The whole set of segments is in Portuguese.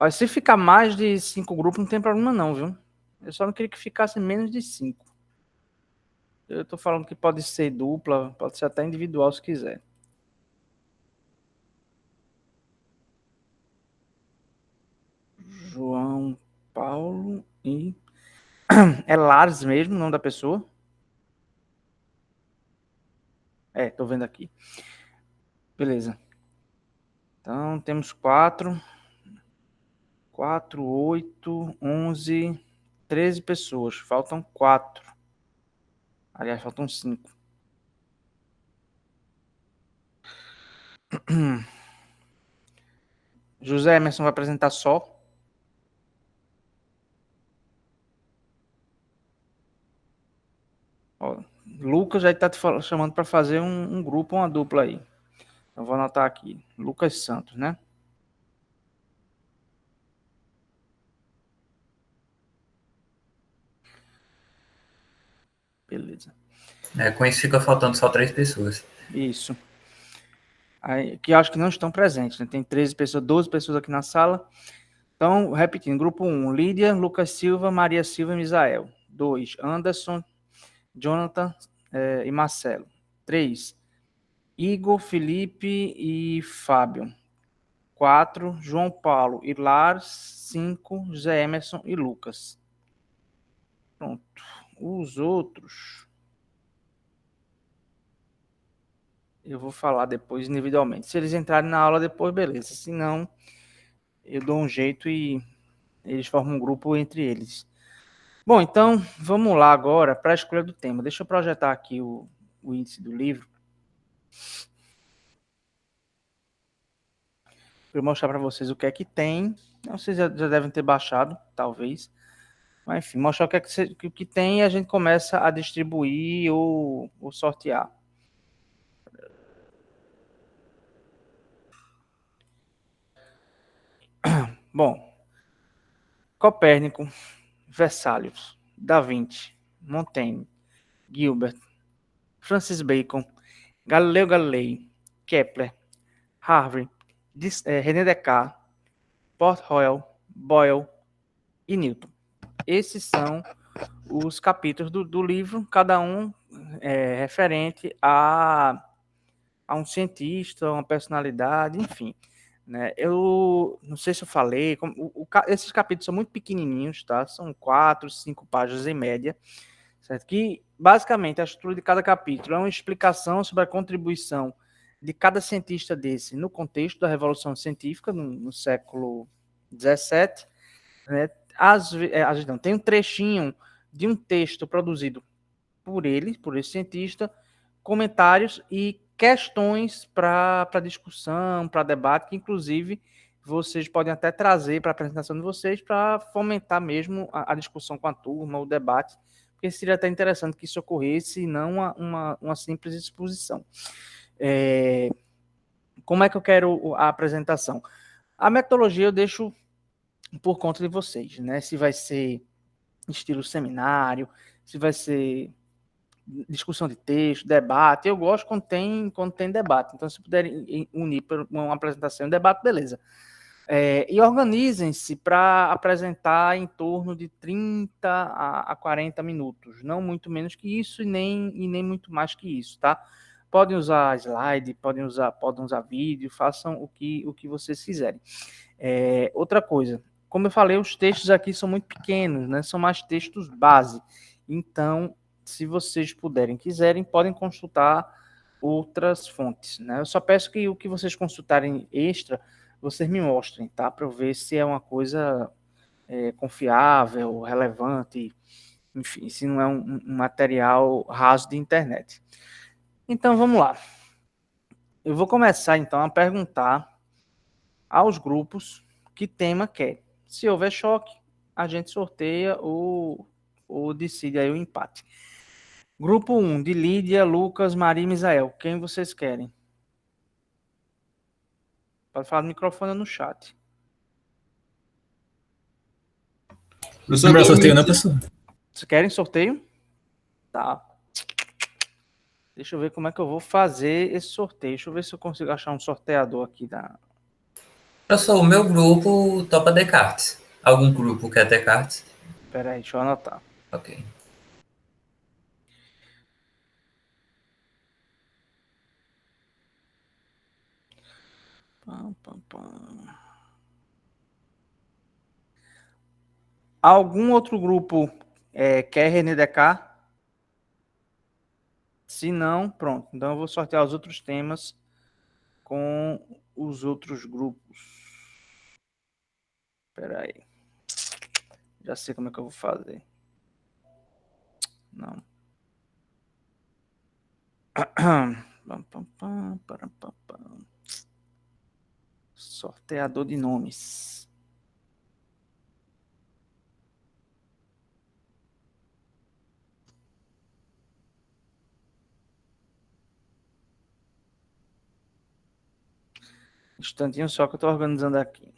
Mas se ficar mais de 5 grupos, não tem problema não, viu? Eu só não queria que ficasse menos de 5. Eu tô falando que pode ser dupla, pode ser até individual se quiser. João Paulo e... É Lares mesmo, o nome da pessoa? É, tô vendo aqui. Beleza. Então, temos 4, 8, 11, 13 pessoas. Faltam 4. Aliás, faltam 5. José Emerson vai apresentar só. Ó, Lucas já está te chamando para fazer um grupo, uma dupla aí. Eu vou anotar aqui. Lucas Santos, né? Beleza. Com isso fica faltando só 3 pessoas. Isso. Aí, que acho que não estão presentes, né? Tem 13 pessoas, 12 pessoas aqui na sala. Então, repetindo, grupo 1, Lídia, Lucas Silva, Maria Silva e Misael. 2, Anderson, Jonathan e Marcelo. 3, Igor, Felipe e Fábio. 4, João Paulo e Lars. 5, José Emerson e Lucas. Pronto. Os outros eu vou falar depois individualmente. Se eles entrarem na aula depois, beleza. Se não, eu dou um jeito e eles formam um grupo entre eles. Bom, então vamos lá agora para a escolha do tema. Deixa eu projetar aqui o índice do livro. Para eu mostrar para vocês o que é que tem. Vocês já devem ter baixado, talvez. Mas enfim, mostrar o que é que tem e a gente começa a distribuir ou sortear. Bom, Copérnico, Vesalius, Da Vinci, Montaigne, Gilbert, Francis Bacon, Galileu Galilei, Kepler, Harvey, René Descartes, Port Royal, Boyle e Newton. Esses são os capítulos do livro, cada um referente a um cientista, uma personalidade, enfim. Né? Eu não sei se eu falei, esses capítulos são muito pequenininhos, tá? São 4, 5 páginas em média, certo? Que basicamente a estrutura de cada capítulo é uma explicação sobre a contribuição de cada cientista desse no contexto da Revolução Científica no século XVII, né? Não, tem um trechinho de um texto produzido por esse cientista, comentários e questões para discussão, para debate, que inclusive vocês podem até trazer para a apresentação de vocês para fomentar mesmo a discussão com a turma, o debate, porque seria até interessante que isso ocorresse e não uma simples exposição. Como é que eu quero a apresentação? A metodologia eu deixo por conta de vocês, né? Se vai ser estilo seminário, se vai ser discussão de texto, debate. Eu gosto quando tem debate. Então, se puderem unir para uma apresentação e um debate, beleza. E organizem-se para apresentar em torno de 30 a 40 minutos. Não muito menos que isso e nem muito mais que isso, tá? Podem usar slide, podem usar vídeo, façam o que vocês quiserem. Outra coisa, como eu falei, os textos aqui são muito pequenos, né? São mais textos base. Então, se vocês quiserem, podem consultar outras fontes, né? Eu só peço que o que vocês consultarem extra, vocês me mostrem, tá? Para eu ver se é uma coisa confiável, relevante, enfim, se não é um material raso de internet. Então, vamos lá. Eu vou começar, então, a perguntar aos grupos que tema quer. Se houver choque, a gente sorteia ou decide aí o empate. Grupo 1, de Lídia, Lucas, Maria e Misael. Quem vocês querem? Pode falar no microfone ou no chat. Não é sorteio, não, pessoal? Vocês querem sorteio? Tá. Deixa eu ver como é que eu vou fazer esse sorteio. Deixa eu ver se eu consigo achar um sorteador aqui O meu grupo topa Descartes. Algum grupo quer Descartes? Pera aí, deixa eu anotar. Ok. Pam, pam, pam. Algum outro grupo quer René Descartes? Se não, pronto. Então eu vou sortear os outros temas com os outros grupos. Espera aí. Já sei como é que eu vou fazer. Não. Pam, pam, pam, param, pam, pam. Sorteador de nomes. Instantinho só que eu estou organizando aqui.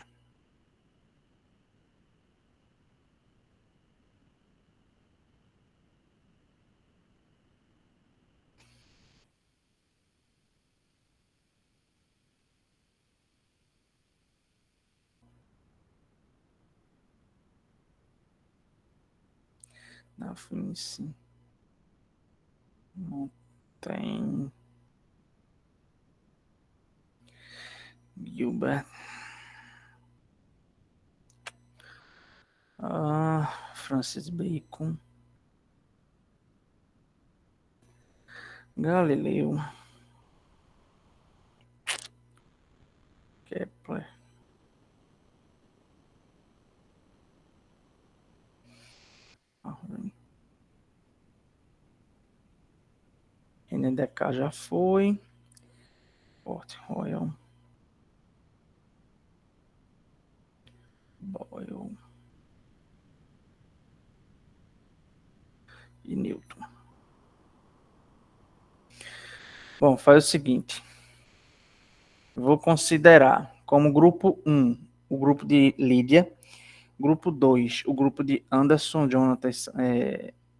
Na Fluminense. Não tem. Gilbert. Francis Bacon. Galileu. Kepler. NDK já foi. Port Royal. Boyle. E Newton. Bom, faz o seguinte. Vou considerar como grupo 1 o grupo de Lídia. Grupo 2, o grupo de Anderson, Jonathan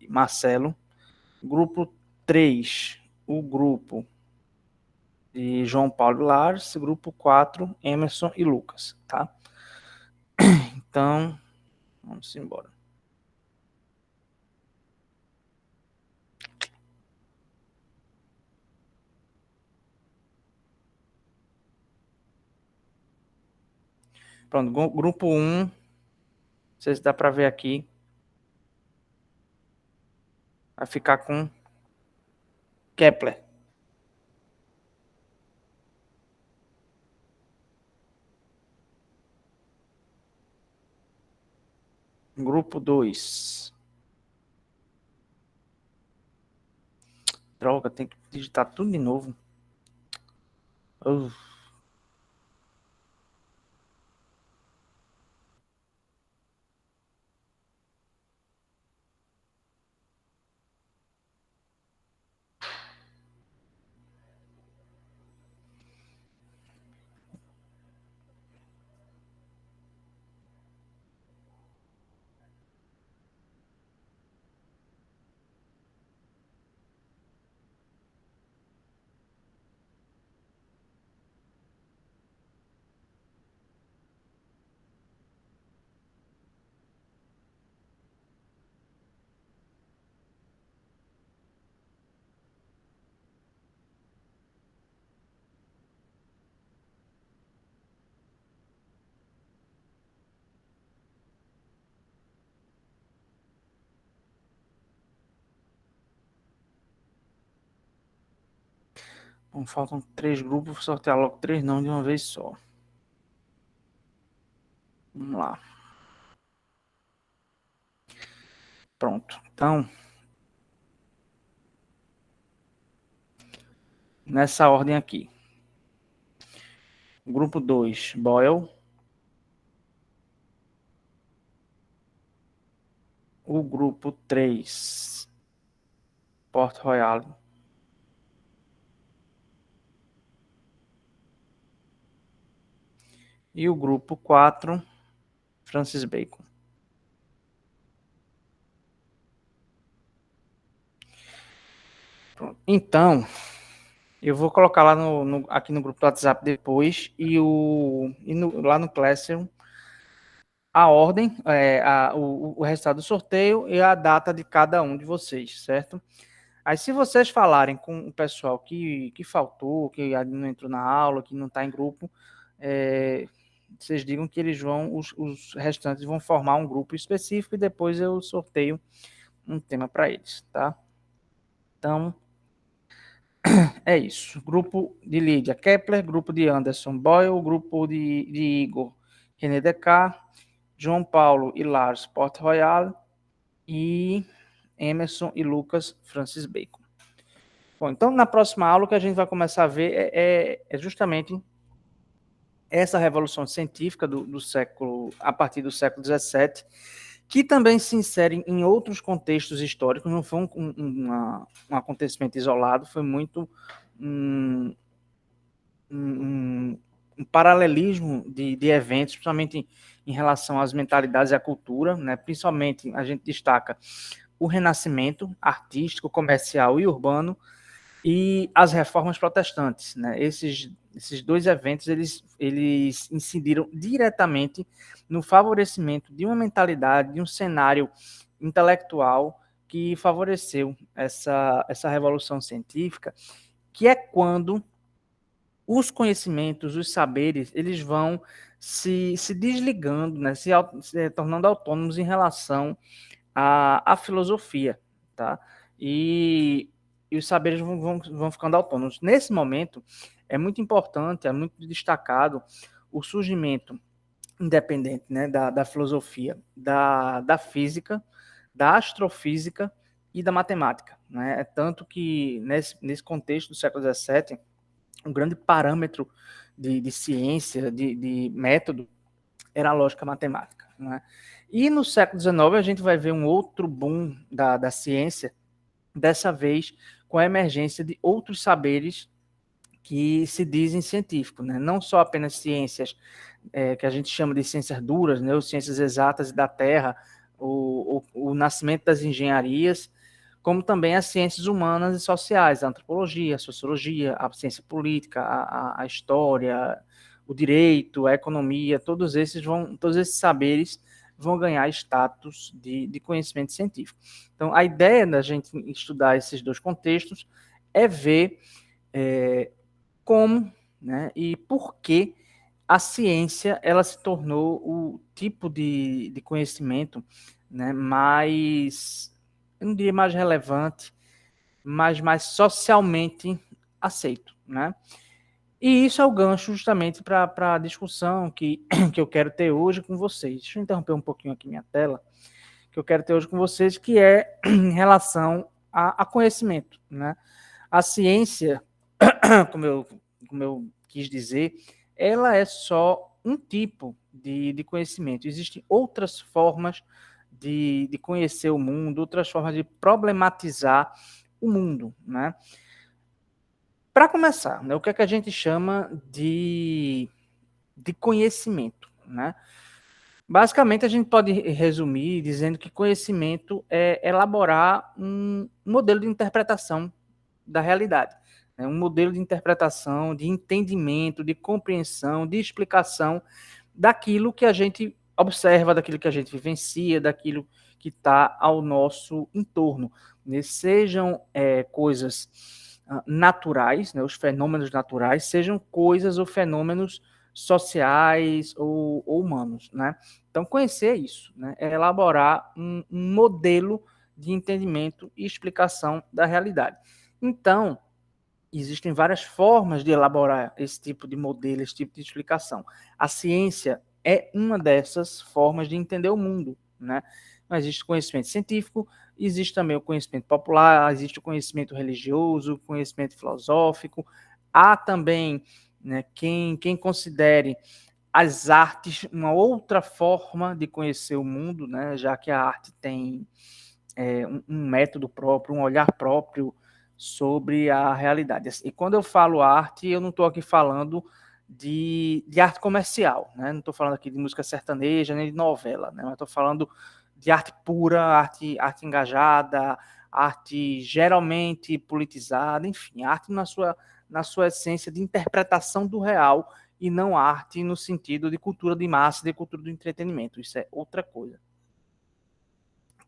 e Marcelo. Grupo 3, o grupo de João Paulo e Lars. Grupo 4, Emerson e Lucas, tá? Então, vamos embora. Pronto, grupo 1, não sei se dá para ver aqui, vai ficar com Kepler. Grupo 2. Droga, tem que digitar tudo de novo. Bom, faltam 3 grupos, vou sortear logo 3 não de uma vez só. Vamos lá. Pronto. Então, nessa ordem aqui. Grupo 2, Boyle. O grupo 3, Port Royal. E o grupo 4, Francis Bacon. Pronto. Então, Eu vou colocar lá aqui no grupo do WhatsApp depois lá no Classroom a ordem, o resultado do sorteio e a data de cada um de vocês, certo? Aí, se vocês falarem com o pessoal que faltou, que não entrou na aula, que não está em grupo, vocês digam que os restantes vão formar um grupo específico e depois eu sorteio um tema para eles, tá? Então, é isso. Grupo de Lídia Kepler, grupo de Anderson Boyle, grupo de Igor René Descartes, João Paulo e Lars Port Royal e Emerson e Lucas Francis Bacon. Bom, então na próxima aula o que a gente vai começar a ver é justamente essa revolução científica do século, a partir do século XVII, que também se insere em outros contextos históricos, não foi um acontecimento isolado, foi muito um paralelismo de eventos, principalmente em relação às mentalidades e à cultura, né? Principalmente a gente destaca o renascimento artístico, comercial e urbano e as reformas protestantes, né? Esses dois eventos eles incidiram diretamente no favorecimento de uma mentalidade, de um cenário intelectual que favoreceu essa revolução científica, que é quando os conhecimentos, os saberes, eles vão se desligando, né, se tornando autônomos em relação à filosofia, tá? E os saberes vão ficando autônomos. Nesse momento, é muito importante, é muito destacado o surgimento independente, né, da filosofia, da física, da astrofísica e da matemática, né? É tanto que, nesse contexto do século XVII, um grande parâmetro de ciência, de método, era a lógica matemática, né? E no século XIX a gente vai ver um outro boom da ciência, dessa vez com a emergência de outros saberes que se dizem científicos, né? Não só apenas ciências que a gente chama de ciências duras, né? Ou ciências exatas da Terra, o nascimento das engenharias, como também as ciências humanas e sociais, a antropologia, a sociologia, a ciência política, a história, o direito, a economia, todos esses saberes vão ganhar status de conhecimento científico. Então, a ideia da gente estudar esses dois contextos é ver como, né, e por que a ciência ela se tornou o tipo de conhecimento, né, mais, eu não diria mais relevante, mas mais socialmente aceito, né? E isso é o gancho justamente para a discussão que eu quero ter hoje com vocês. Deixa eu interromper um pouquinho aqui minha tela, que eu quero ter hoje com vocês, que é em relação a conhecimento, né? A ciência, como eu quis dizer, ela é só um tipo de conhecimento. Existem outras formas de conhecer o mundo, outras formas de problematizar o mundo, né? Para começar, né, o que é que a gente chama de conhecimento, né? Basicamente, a gente pode resumir dizendo que conhecimento é elaborar um modelo de interpretação da realidade, né? Um modelo de interpretação, de entendimento, de compreensão, de explicação daquilo que a gente observa, daquilo que a gente vivencia, daquilo que está ao nosso entorno, né? Sejam coisas naturais, né? Os fenômenos naturais, sejam coisas ou fenômenos sociais ou humanos, né? Então, conhecer isso, né? É elaborar um modelo de entendimento e explicação da realidade. Então, existem várias formas de elaborar esse tipo de modelo, esse tipo de explicação. A ciência é uma dessas formas de entender o mundo, né? Mas existe o conhecimento científico, existe também o conhecimento popular, existe o conhecimento religioso, o conhecimento filosófico. Há também, né, quem considere as artes uma outra forma de conhecer o mundo, né? Já que a arte tem um método próprio, um olhar próprio sobre a realidade. E quando eu falo arte, eu não estou aqui falando de arte comercial, né? Não estou falando aqui de música sertaneja, nem de novela, né? Mas estou falando de arte pura, arte engajada, arte geralmente politizada, enfim, arte na sua essência de interpretação do real e não arte no sentido de cultura de massa, de cultura do entretenimento. Isso é outra coisa.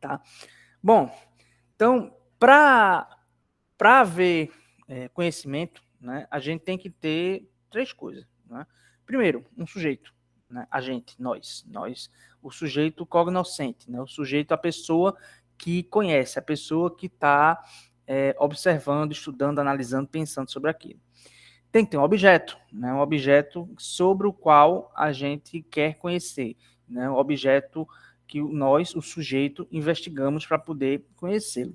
Tá? Bom, então, para haver conhecimento, né, a gente tem que ter 3 coisas. Né? Primeiro, um sujeito. Né? A gente, nós, o sujeito cognoscente, né? O sujeito, a pessoa que conhece, a pessoa que está observando, estudando, analisando, pensando sobre aquilo. Tem que ter um objeto, né? Um objeto sobre o qual a gente quer conhecer, né? Um objeto que nós, o sujeito, investigamos para poder conhecê-lo.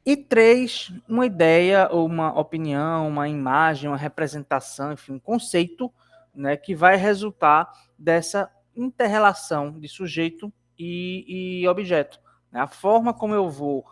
E 3, uma ideia ou uma opinião, uma imagem, uma representação, enfim, um conceito, né, que vai resultar dessa inter-relação de sujeito e objeto. Né? A forma como eu vou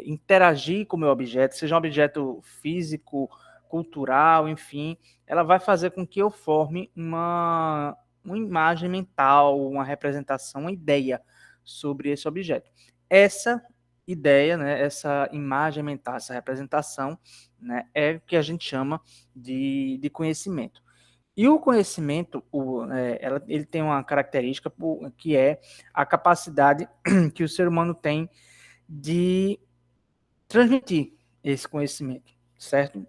interagir com o meu objeto, seja um objeto físico, cultural, enfim, ela vai fazer com que eu forme uma imagem mental, uma representação, uma ideia sobre esse objeto. Essa ideia, né, essa imagem mental, essa representação, né, é o que a gente chama de conhecimento. E o conhecimento, ele tem uma característica que é a capacidade que o ser humano tem de transmitir esse conhecimento, certo?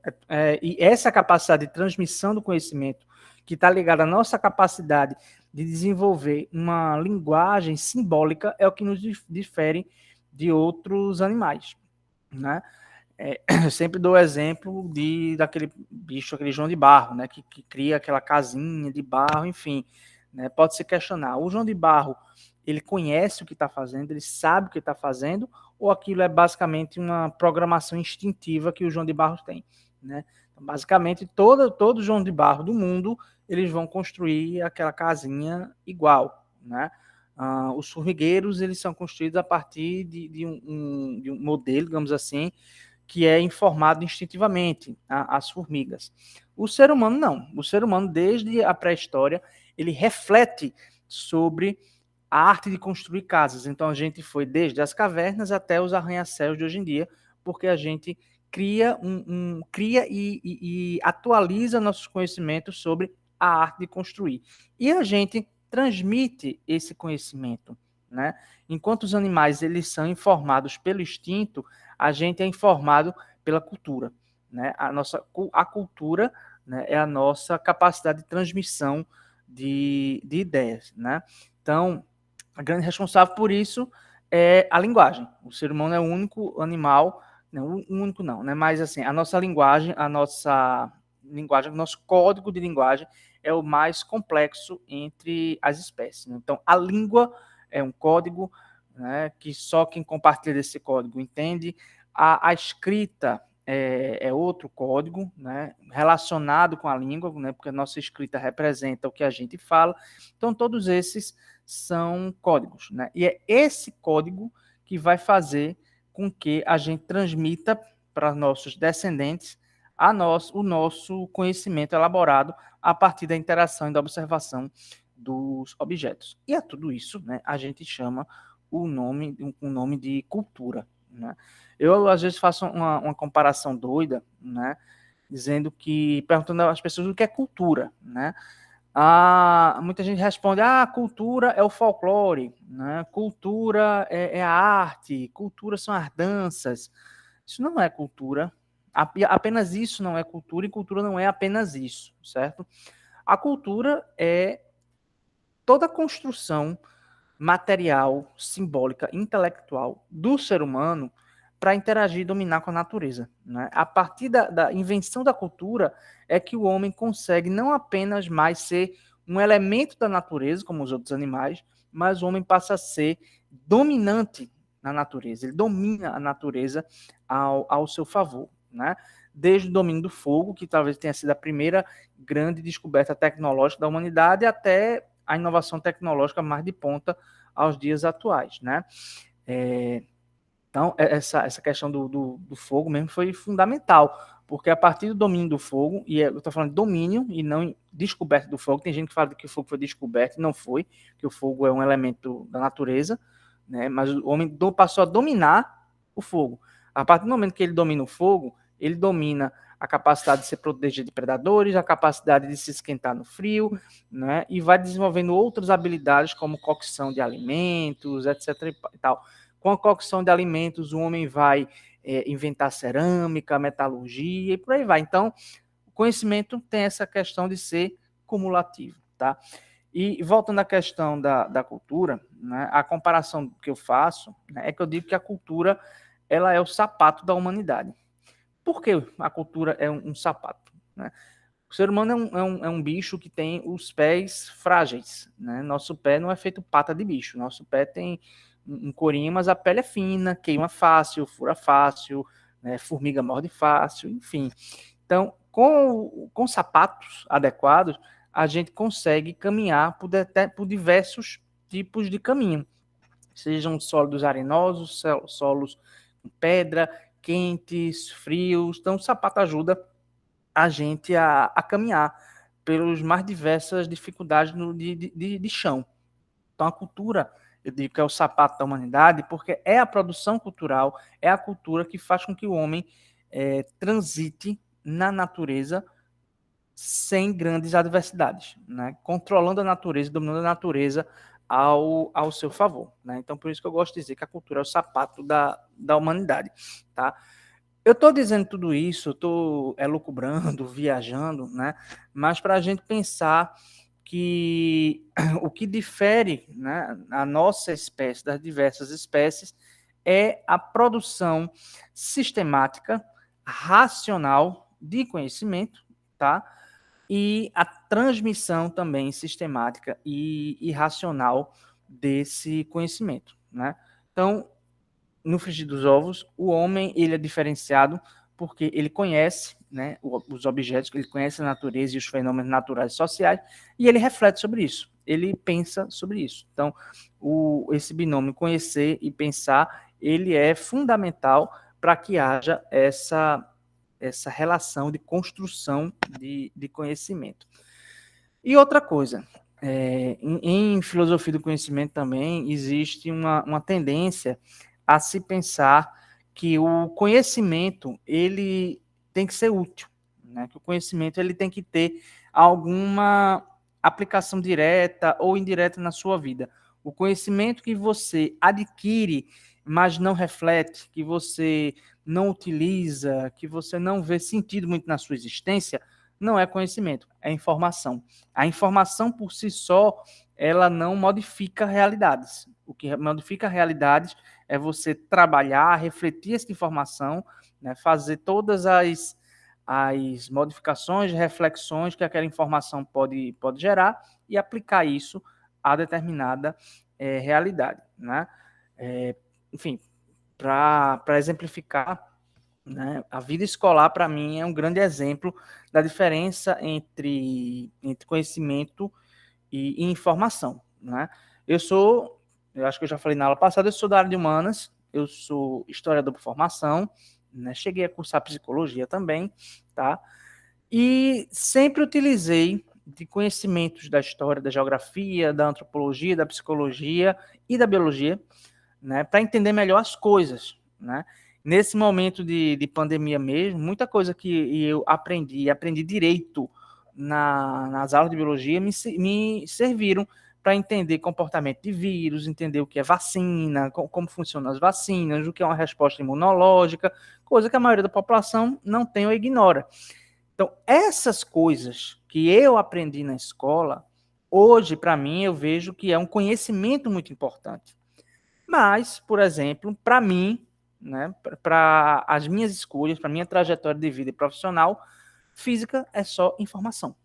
E essa capacidade de transmissão do conhecimento, que está ligada à nossa capacidade de desenvolver uma linguagem simbólica, é o que nos difere de outros animais, né? Eu sempre dou o exemplo daquele bicho, aquele João de Barro, né? Que cria aquela casinha de barro, enfim, né? Pode se questionar. O João de Barro, ele conhece o que está fazendo, ele sabe o que está fazendo, ou aquilo é basicamente uma programação instintiva que o João de Barro tem, né? Então, basicamente, todo João de Barro do mundo, eles vão construir aquela casinha igual, né? Os formigueiros, eles são construídos a partir de um modelo, digamos assim, que é informado instintivamente, as formigas. O ser humano não. O ser humano, desde a pré-história, ele reflete sobre a arte de construir casas. Então, a gente foi desde as cavernas até os arranha-céus de hoje em dia, porque a gente cria e atualiza nossos conhecimentos sobre a arte de construir. E a gente transmite esse conhecimento, né? Enquanto os animais eles são informados pelo instinto, a gente é informado pela cultura, né? A cultura, né, é a nossa capacidade de transmissão de ideias, né? Então, a grande responsável por isso é a linguagem. O ser humano é o único animal, não, o único não, né? Mas assim, a nossa linguagem, o nosso código de linguagem é o mais complexo entre as espécies. Né? Então, a língua é um código, né, que só quem compartilha desse código entende. A escrita é outro código, né, relacionado com a língua, né, porque a nossa escrita representa o que a gente fala. Então, todos esses são códigos, né? E é esse código que vai fazer com que a gente transmita para nossos descendentes o nosso conhecimento elaborado a partir da interação e da observação dos objetos. E a tudo isso, né, a gente chama um nome de cultura, né? Eu, às vezes, faço uma comparação doida, né, perguntando às pessoas o que é cultura, né? Muita gente responde, cultura é o folclore, né? Cultura é a arte, cultura são as danças. Isso não é cultura, apenas isso não é cultura, e cultura não é apenas isso, certo? A cultura é toda a construção material, simbólica, intelectual do ser humano para interagir e dominar com a natureza. Né? A partir da invenção da cultura é que o homem consegue não apenas mais ser um elemento da natureza, como os outros animais, mas o homem passa a ser dominante na natureza. Ele domina a natureza ao seu favor. Né? Desde o domínio do fogo, que talvez tenha sido a primeira grande descoberta tecnológica da humanidade, até a inovação tecnológica mais de ponta aos dias atuais, né? Então, essa questão do fogo mesmo foi fundamental, porque a partir do domínio do fogo, e eu estou falando de domínio e não descoberta do fogo, tem gente que fala que o fogo foi descoberto, e não foi, que o fogo é um elemento da natureza, né? Mas o homem passou a dominar o fogo. A partir do momento que ele domina o fogo, Ele domina a capacidade de se proteger de predadores, a capacidade de se esquentar no frio, né? E vai desenvolvendo outras habilidades, como cocção de alimentos, etc. e tal. Com a cocção de alimentos, o homem vai inventar cerâmica, metalurgia e por aí vai. Então, o conhecimento tem essa questão de ser cumulativo, tá? E voltando à questão da cultura, né, a comparação que eu faço, né, é que eu digo que a cultura ela é o sapato da humanidade. Por que a cultura é um sapato? Né? O ser humano é um bicho que tem os pés frágeis. Né? Nosso pé não é feito pata de bicho. Nosso pé tem um corinho, mas a pele é fina, queima fácil, fura fácil, né? Formiga morde fácil, enfim. Então, com sapatos adequados, a gente consegue caminhar por diversos tipos de caminho. Sejam sólidos arenosos, solos com pedra, quentes, frios. Então, o sapato ajuda a gente a caminhar pelas mais diversas dificuldades de chão. Então, a cultura, eu digo que é o sapato da humanidade, porque é a produção cultural, é a cultura que faz com que o homem transite na natureza sem grandes adversidades, né? Controlando a natureza, dominando a natureza ao seu favor. Né? Então, por isso que eu gosto de dizer que a cultura é o sapato da humanidade. Tá? Eu estou dizendo tudo isso, estou elucubrando, viajando, né? Mas para a gente pensar que o que difere, né, a nossa espécie das diversas espécies é a produção sistemática, racional de conhecimento, tá? E a transmissão também sistemática e racional desse conhecimento, né? Então, no frigir dos ovos, o homem ele é diferenciado porque ele conhece, né, os objetos, ele conhece a natureza e os fenômenos naturais e sociais, e ele reflete sobre isso, ele pensa sobre isso. Então, esse binômio conhecer e pensar, ele é fundamental para que haja essa relação de construção de conhecimento. E outra coisa, em filosofia do conhecimento também existe uma tendência a se pensar que o conhecimento ele tem que ser útil, né? Que o conhecimento ele tem que ter alguma aplicação direta ou indireta na sua vida. O conhecimento que você adquire, mas não reflete, que você não utiliza, que você não vê sentido muito na sua existência, não é conhecimento, é informação. A informação por si só, ela não modifica realidades. O que modifica realidades é você trabalhar, refletir essa informação, né, fazer todas as modificações, reflexões que aquela informação pode gerar e aplicar isso a determinada realidade. Né? Enfim, para exemplificar, né, a vida escolar, para mim, é um grande exemplo da diferença entre conhecimento e informação. Né? Eu acho que eu já falei na aula passada, eu sou da área de humanas, eu sou historiador por formação, né? Cheguei a cursar psicologia também, tá? E sempre utilizei de conhecimentos da história, da geografia, da antropologia, da psicologia e da biologia, né, para entender melhor as coisas, né? Nesse momento de pandemia mesmo, muita coisa que eu aprendi direito nas aulas de biologia me serviram para entender comportamento de vírus, entender o que é vacina, como funcionam as vacinas, o que é uma resposta imunológica, coisa que a maioria da população não tem ou ignora. Então, essas coisas que eu aprendi na escola, hoje, para mim, eu vejo que é um conhecimento muito importante. Mas, por exemplo, para mim, né, para as minhas escolhas, para a minha trajetória de vida e profissional, física é só informação.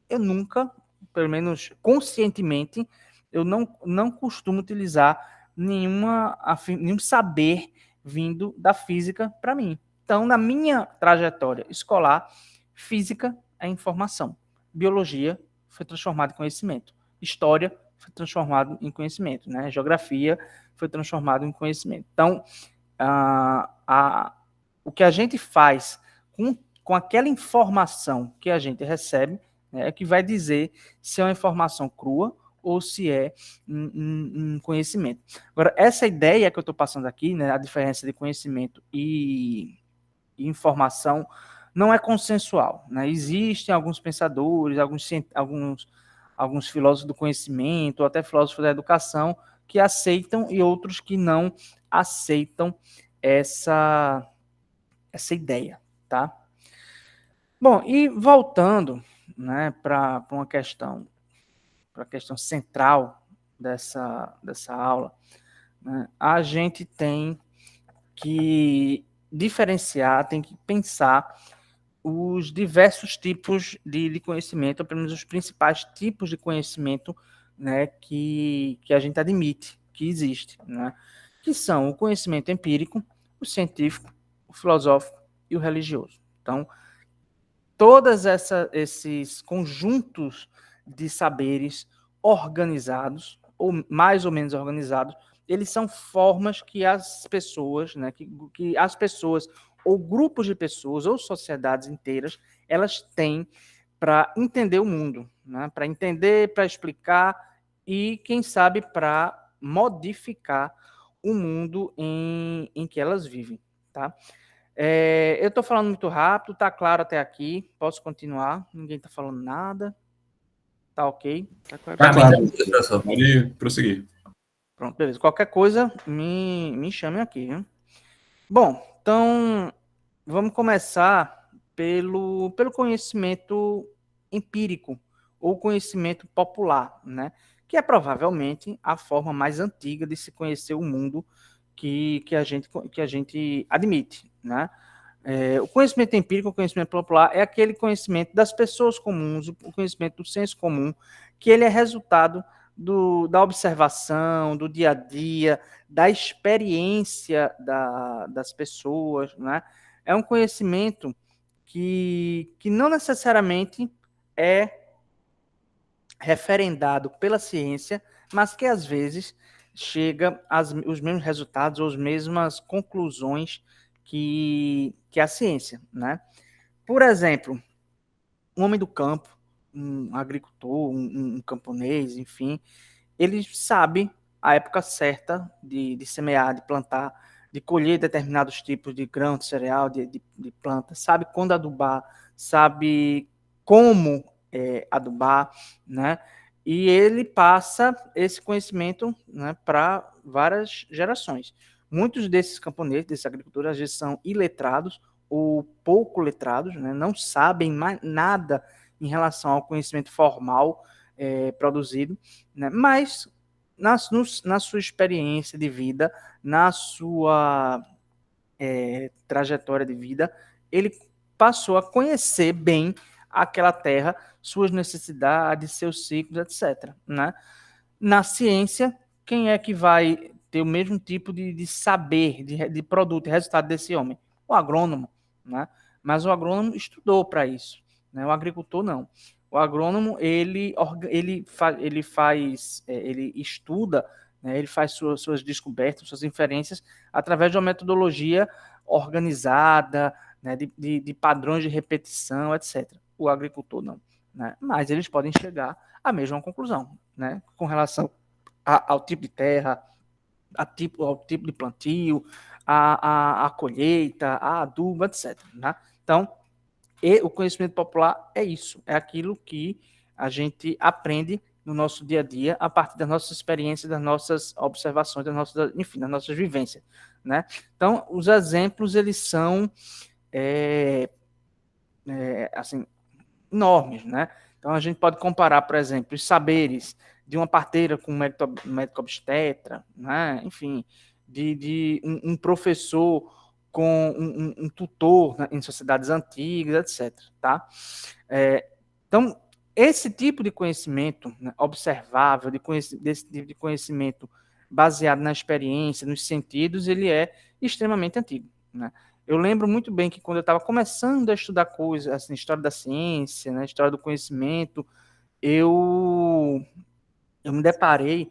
Eu nunca, pelo menos conscientemente, eu não costumo utilizar nenhum saber vindo da física para mim. Então, na minha trajetória escolar, física é informação. Biologia foi transformada em conhecimento. História foi transformado em conhecimento. Né? Geografia foi transformado em conhecimento. Então, o que a gente faz com aquela informação que a gente recebe, né, é que vai dizer se é uma informação crua ou se é um conhecimento. Agora, essa ideia que eu estou passando aqui, né, a diferença de conhecimento e e informação não é consensual, né? Existem alguns pensadores, alguns filósofos do conhecimento, ou até filósofos da educação, que aceitam e outros que não aceitam essa ideia, tá? Bom, e voltando, né, para uma questão central dessa aula, né, a gente tem que diferenciar, tem que pensar os diversos tipos de conhecimento, ou pelo menos os principais tipos de conhecimento, né, que a gente admite que existe, né, que são o conhecimento empírico, o científico, o filosófico e o religioso. Então, todos esses conjuntos de saberes organizados, ou mais ou menos organizados, eles são formas que as pessoas, né, que as pessoas, ou grupos de pessoas, ou sociedades inteiras, elas têm para entender o mundo, né, para entender, para explicar e, quem sabe, para modificar o mundo em que elas vivem, tá? Eu estou falando muito rápido, tá claro até aqui, posso continuar, ninguém está falando nada, tá ok? Tá claro, professor. pode prosseguir. Pronto, beleza. Qualquer coisa, me chamem aqui, viu? Bom, então, vamos começar pelo conhecimento empírico, ou conhecimento popular, né? Que é provavelmente a forma mais antiga de se conhecer o mundo que a gente admite, né? O conhecimento empírico, o conhecimento popular, é aquele conhecimento das pessoas comuns, o conhecimento do senso comum, que ele é resultado da observação, do dia a dia, da experiência das pessoas, né? É um conhecimento que não necessariamente é referendado pela ciência, mas que às vezes chega os mesmos resultados ou as mesmas conclusões que a ciência, né? Por exemplo, um homem do campo, um agricultor, um camponês, enfim, ele sabe a época certa de semear, de plantar, de colher determinados tipos de grão, de cereal, de planta, sabe quando adubar, sabe como adubar, né? E ele passa esse conhecimento, né, para várias gerações. Muitos desses camponeses, desses agricultores, às vezes são iletrados ou pouco letrados, né, não sabem mais nada em relação ao conhecimento formal produzido, né, mas na sua experiência de vida, na sua trajetória de vida, ele passou a conhecer bem aquela terra, suas necessidades, seus ciclos, etc. Né? Na ciência, quem é que vai ter o mesmo tipo de saber, de produto, de resultado desse homem? O agrônomo. Né? Mas o agrônomo estudou para isso. Né? O agricultor, não. O agrônomo, ele estuda, né? Ele faz suas descobertas, suas inferências, através de uma metodologia organizada, né? de padrões de repetição, etc. O agricultor, não. Né? Mas eles podem chegar à mesma conclusão, né? Com relação ao tipo de terra, ao tipo de plantio, a colheita, a adubo, etc. Né? Então, o conhecimento popular é isso, é aquilo que a gente aprende no nosso dia a dia, a partir das nossas experiências, das nossas observações, enfim, das nossas vivências. Né? Então, os exemplos, eles são assim, enormes, né? Então a gente pode comparar, por exemplo, os saberes de uma parteira com um médico obstetra, né? Enfim, de um professor com um tutor, né, em sociedades antigas, etc. Tá? Então, esse tipo de conhecimento, né, observável, desse tipo de conhecimento baseado na experiência, nos sentidos, ele é extremamente antigo. Né? Eu lembro muito bem que quando eu estava começando a estudar coisas, assim, história da ciência, né, história do conhecimento, eu me deparei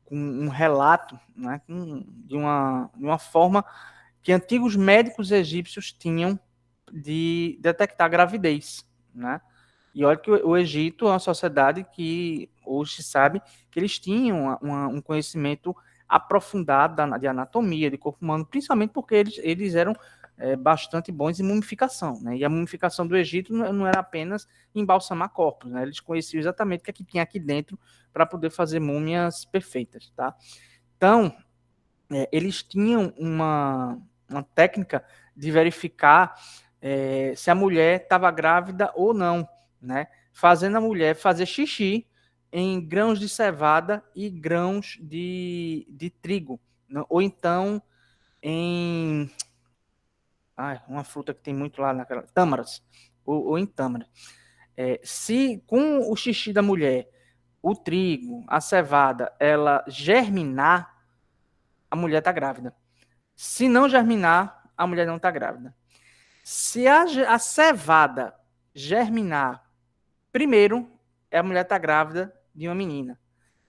com um relato, né, de uma forma que antigos médicos egípcios tinham de detectar gravidez, né? E olha que o Egito é uma sociedade que hoje se sabe que eles tinham um conhecimento aprofundado de anatomia, de corpo humano, principalmente porque eles eram bastante bons em mumificação, né? E a mumificação do Egito não era apenas embalsamar corpos, né? Eles conheciam exatamente o que é que tinha aqui dentro para poder fazer múmias perfeitas, tá? Então, eles tinham uma técnica de verificar se a mulher estava grávida ou não, né? Fazendo a mulher fazer xixi em grãos de cevada e grãos de trigo, né? Ou então em uma fruta que tem muito lá naquela tâmaras, ou em tâmara. Se com o xixi da mulher, o trigo, a cevada, ela germinar, a mulher está grávida. Se não germinar, a mulher não está grávida. Se a cevada germinar primeiro, a mulher está grávida de uma menina.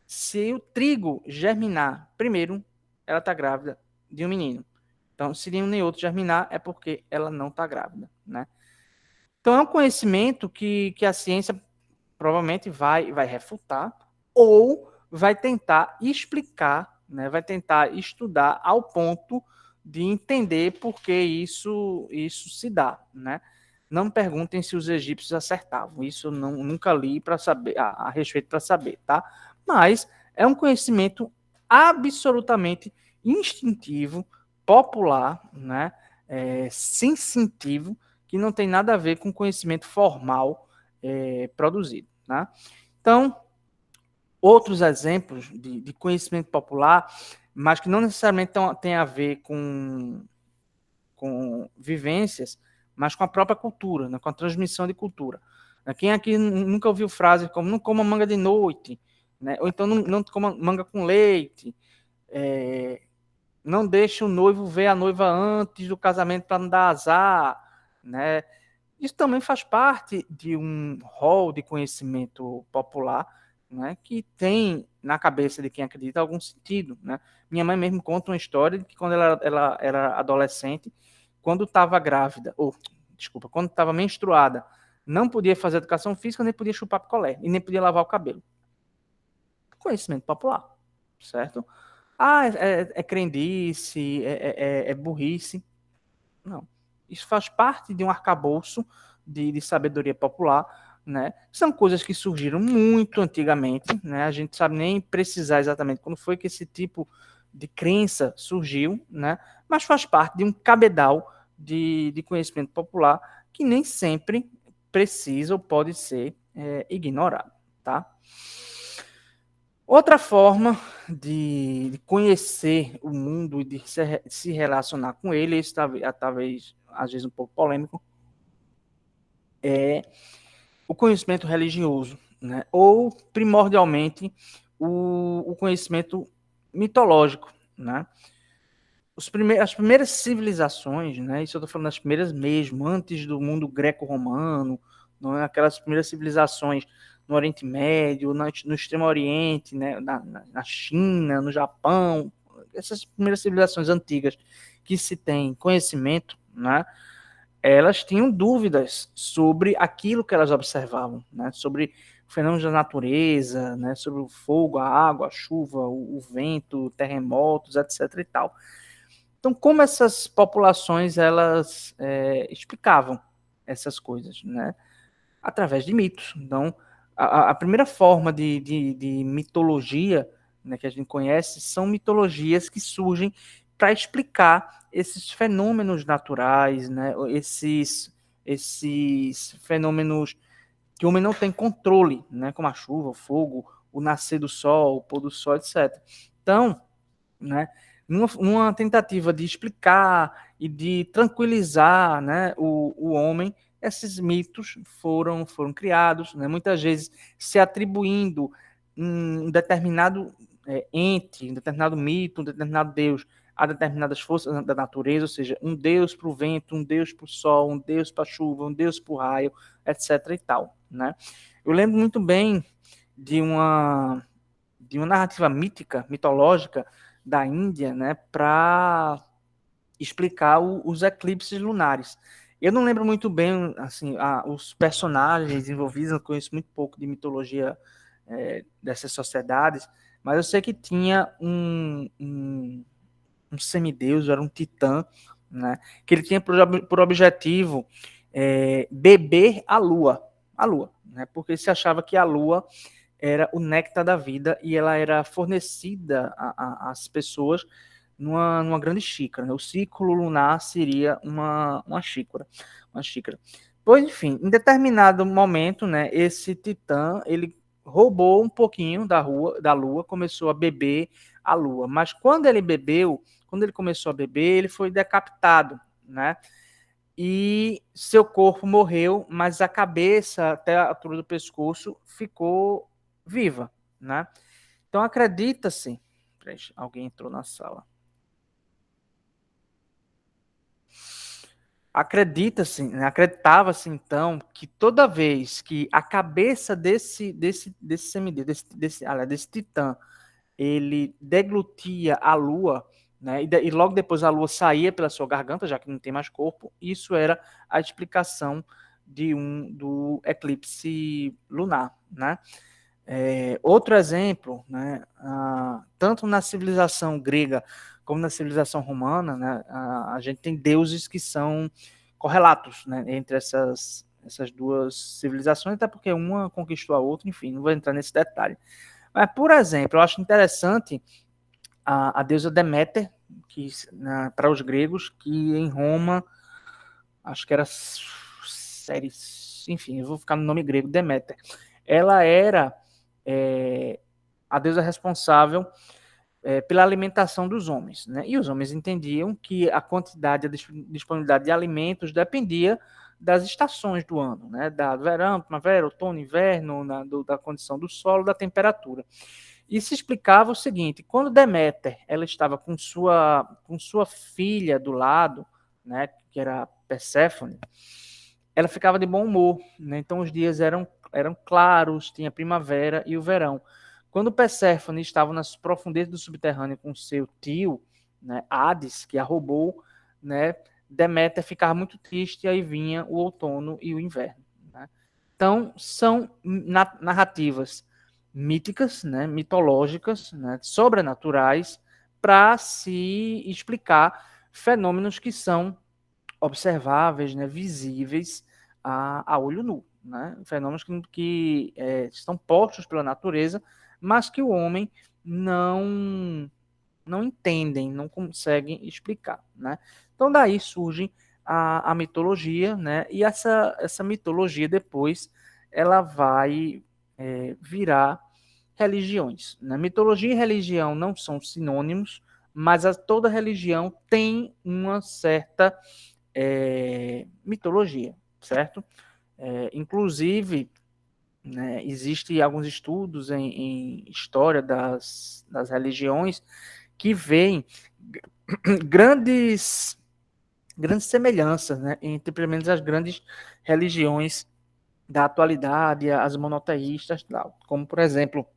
Se o trigo germinar primeiro, ela está grávida de um menino. Então, se nenhum nem outro germinar, é porque ela não está grávida, né? Então, é um conhecimento que a ciência provavelmente vai refutar ou vai tentar explicar, né? Vai tentar estudar ao ponto de entender por que isso se dá, né? Não me perguntem se os egípcios acertavam. Isso eu nunca li para saber a respeito para saber, tá? Mas é um conhecimento absolutamente instintivo, popular, né? Sensitivo, que não tem nada a ver com conhecimento formal produzido, né? Então, outros exemplos de conhecimento popular, mas que não necessariamente tem a ver com vivências, mas com a própria cultura, né? Com a transmissão de cultura. Quem aqui nunca ouviu frases como não coma manga de noite, né? Ou então não coma manga com leite, não deixe o noivo ver a noiva antes do casamento para não dar azar, né? Isso também faz parte de um rol de conhecimento popular, né, que tem na cabeça de quem acredita algum sentido, né? Minha mãe mesmo conta uma história de que quando ela era adolescente, quando estava grávida, quando estava menstruada, não podia fazer educação física, nem podia chupar picolé, e nem podia lavar o cabelo. Conhecimento popular, certo? É crendice, é burrice. Não. Isso faz parte de um arcabouço de sabedoria popular, né? São coisas que surgiram muito antigamente, né? A gente sabe nem precisar exatamente quando foi que esse tipo de crença surgiu, né? Mas faz parte de um cabedal de conhecimento popular que nem sempre precisa ou pode ser ignorado, tá? Outra forma de conhecer o mundo e de se relacionar com ele, isso talvez às vezes um pouco polêmico, é o conhecimento religioso, né? Ou primordialmente o conhecimento mitológico, né? As primeiras civilizações, né? Isso eu estou falando das primeiras mesmo, antes do mundo greco-romano, não é? Aquelas primeiras civilizações no Oriente Médio, no Extremo Oriente, né? na China, no Japão, essas primeiras civilizações antigas que se tem conhecimento, né? Elas tinham dúvidas sobre aquilo que elas observavam, né? Sobre fenômenos da natureza, né? Sobre o fogo, a água, a chuva, o vento, terremotos, etc. e tal. Então, como essas populações elas explicavam essas coisas, né? Através de mitos. Então, a primeira forma de mitologia, né, que a gente conhece são mitologias que surgem para explicar esses fenômenos naturais, né? Esses fenômenos que o homem não tem controle, né? Como a chuva, o fogo, o nascer do sol, o pôr do sol, etc. Então, né, numa tentativa de explicar e de tranquilizar, né, o homem, esses mitos foram criados, né, muitas vezes se atribuindo um determinado ente, um determinado mito, um determinado deus a determinadas forças da natureza, ou seja, um deus para o vento, um deus para o sol, um deus para a chuva, um deus para o raio, etc. e tal, né? Eu lembro muito bem de uma narrativa mítica, mitológica da Índia, né, para explicar os eclipses lunares. Eu não lembro muito bem assim, os personagens envolvidos, eu conheço muito pouco de mitologia dessas sociedades, mas eu sei que tinha um semideus, era um titã, né? Que ele tinha por objetivo beber a Lua, né? Porque se achava que a Lua era o néctar da vida e ela era fornecida às pessoas numa grande xícara, né? O ciclo lunar seria uma xícara, Pois, enfim, em determinado momento, né, esse Titã, ele roubou um pouquinho da Lua, começou a beber a Lua. Mas quando ele começou a beber, ele foi decapitado, né? E seu corpo morreu, mas a cabeça, até a altura do pescoço, ficou viva, né? Então acredita-se... Alguém entrou na sala. Acreditava-se então que toda vez que a cabeça desse semideus, desse Titã, ele deglutia a Lua, né, e logo depois a Lua saía pela sua garganta, já que não tem mais corpo, isso era a explicação do eclipse lunar, né? Outro exemplo, né, tanto na civilização grega como na civilização romana, né, a gente tem deuses que são correlatos, né, entre essas duas civilizações, até porque uma conquistou a outra, enfim, não vou entrar nesse detalhe. Mas, por exemplo, eu acho interessante a deusa Deméter, que para os gregos, que em Roma, acho que era Ceres, enfim, eu vou ficar no nome grego, Deméter. Ela era a deusa responsável pela alimentação dos homens, né? E os homens entendiam que a quantidade, a disponibilidade de alimentos dependia das estações do ano, né? Da verão, primavera, outono, inverno, da condição do solo, da temperatura. E se explicava o seguinte: quando Deméter ela estava com sua filha do lado, né? Que era Perséfone, ela ficava de bom humor, né? Então os dias eram claros, tinha primavera e o verão. Quando Perséfone estava nas profundezas do subterrâneo com seu tio, né, Hades, que a roubou, né, Deméter ficava muito triste e aí vinha o outono e o inverno, né? Então, são narrativas míticas, né, mitológicas, né, sobrenaturais, para se explicar fenômenos que são observáveis, né, visíveis a olho nu, né? Fenômenos que estão postos pela natureza, mas que o homem não entendem, não conseguem explicar, né? Então daí surge a mitologia, né? E essa mitologia depois ela vai virar religiões, né? Mitologia e religião não são sinônimos, mas toda religião tem uma certa mitologia, certo? Inclusive, né, existem alguns estudos em história das religiões que veem grandes semelhanças, né, entre pelo menos as grandes religiões da atualidade, as monoteístas, como por exemplo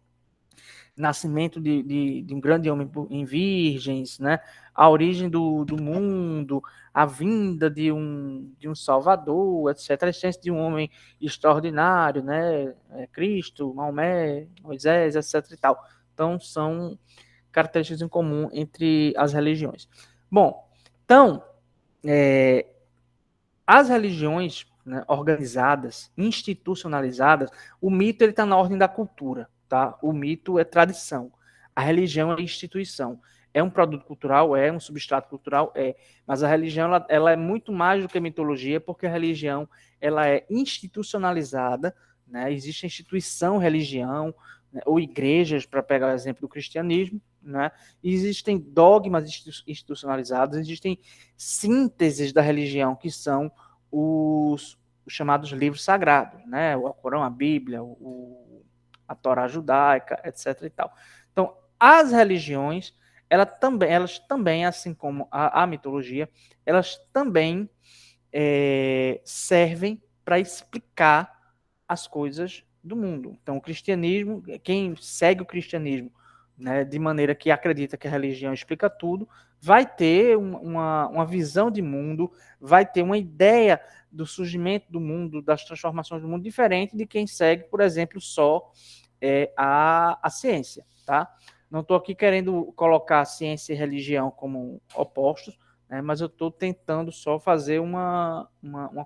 nascimento de um grande homem em virgens, né? A origem do mundo, a vinda de um Salvador, etc. A existência de um homem extraordinário, né? Cristo, Maomé, Moisés, etc. E tal. Então, são características em comum entre as religiões. Bom, então, as religiões, né, organizadas, institucionalizadas, o mito está na ordem da cultura. Tá? O mito é tradição, a religião é instituição. É um produto cultural? É. Um substrato cultural? É. Mas a religião ela é muito mais do que mitologia, porque a religião ela é institucionalizada, né? Existe a instituição religião, né? Ou igrejas, para pegar o exemplo do cristianismo, né? Existem dogmas institucionalizados, existem sínteses da religião, que são os chamados livros sagrados, né? O Alcorão, a Bíblia, a Torá judaica, etc. e tal. Então, as religiões, elas também, assim como a mitologia, elas também servem para explicar as coisas do mundo. Então, o cristianismo, quem segue o cristianismo, né, de maneira que acredita que a religião explica tudo, vai ter uma visão de mundo, vai ter uma ideia do surgimento do mundo, das transformações do mundo, diferente de quem segue, por exemplo, só a ciência, tá? Não estou aqui querendo colocar ciência e religião como opostos, né? Mas eu estou tentando só fazer uma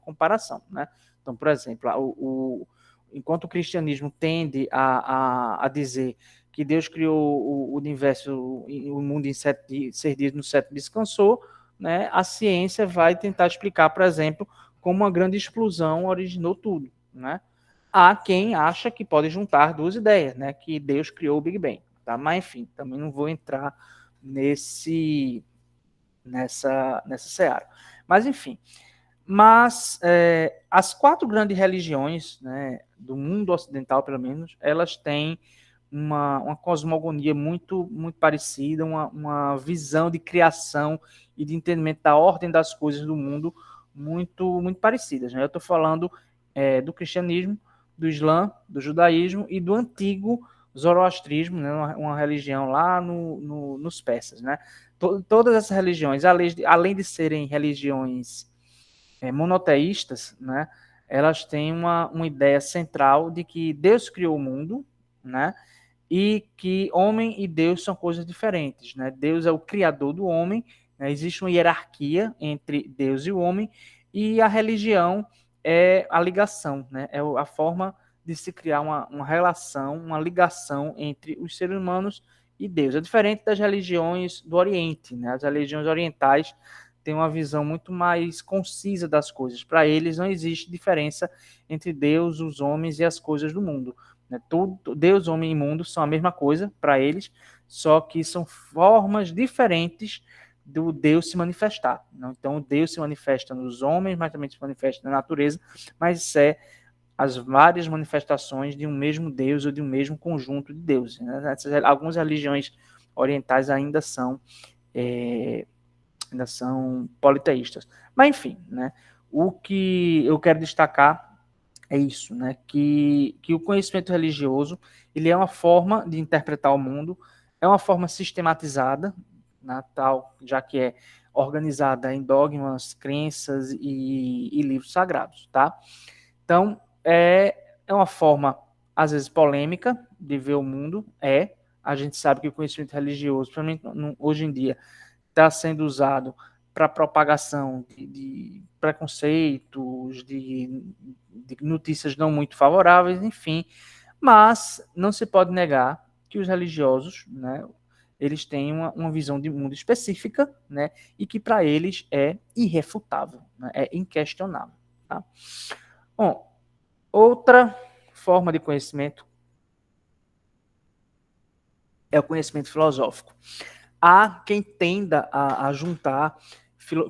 comparação, né? Então, por exemplo, enquanto o cristianismo tende a dizer que Deus criou o universo, o mundo em 6 dias, no 7º descansou, né? A ciência vai tentar explicar, por exemplo, como uma grande explosão originou tudo, né? Há quem acha que pode juntar duas ideias, né? Que Deus criou o Big Bang, tá? Mas enfim, também não vou entrar nessa seara. Mas enfim, as 4 grandes religiões, né, do mundo ocidental, pelo menos, elas têm uma cosmogonia muito, muito parecida, uma visão de criação e de entendimento da ordem das coisas do mundo muito, muito parecidas, né? Eu estou falando do cristianismo, do islã, do judaísmo e do antigo zoroastrismo, né, uma religião lá nos persas, né? Todas essas religiões, além de serem religiões monoteístas, né, elas têm uma ideia central de que Deus criou o mundo, né, e que homem e Deus são coisas diferentes, né? Deus é o criador do homem, né? Existe uma hierarquia entre Deus e o homem, e a religião é a ligação, né? É a forma de se criar uma relação, uma ligação entre os seres humanos e Deus. É diferente das religiões do Oriente, né? As religiões orientais têm uma visão muito mais concisa das coisas. Para eles não existe diferença entre Deus, os homens e as coisas do mundo. Né? Deus, homem e mundo são a mesma coisa para eles, só que são formas diferentes do Deus se manifestar. Não? Então, Deus se manifesta nos homens, mas também se manifesta na natureza, mas as várias manifestações de um mesmo Deus ou de um mesmo conjunto de deuses. Né? Algumas religiões orientais ainda são politeístas. Mas, enfim, né? O que eu quero destacar é isso, né? Que o conhecimento religioso ele é uma forma de interpretar o mundo, é uma forma sistematizada, né, tal, já que é organizada em dogmas, crenças e livros sagrados, tá? Então, é uma forma, às vezes, polêmica de ver o mundo, a gente sabe que o conhecimento religioso, principalmente hoje em dia, está sendo usado para propagação de preconceitos, de notícias não muito favoráveis, enfim. Mas não se pode negar que os religiosos, né, eles têm uma visão de mundo específica, né, e que para eles é irrefutável, né, é inquestionável. Tá? Bom, outra forma de conhecimento é o conhecimento filosófico. Há quem tenda a juntar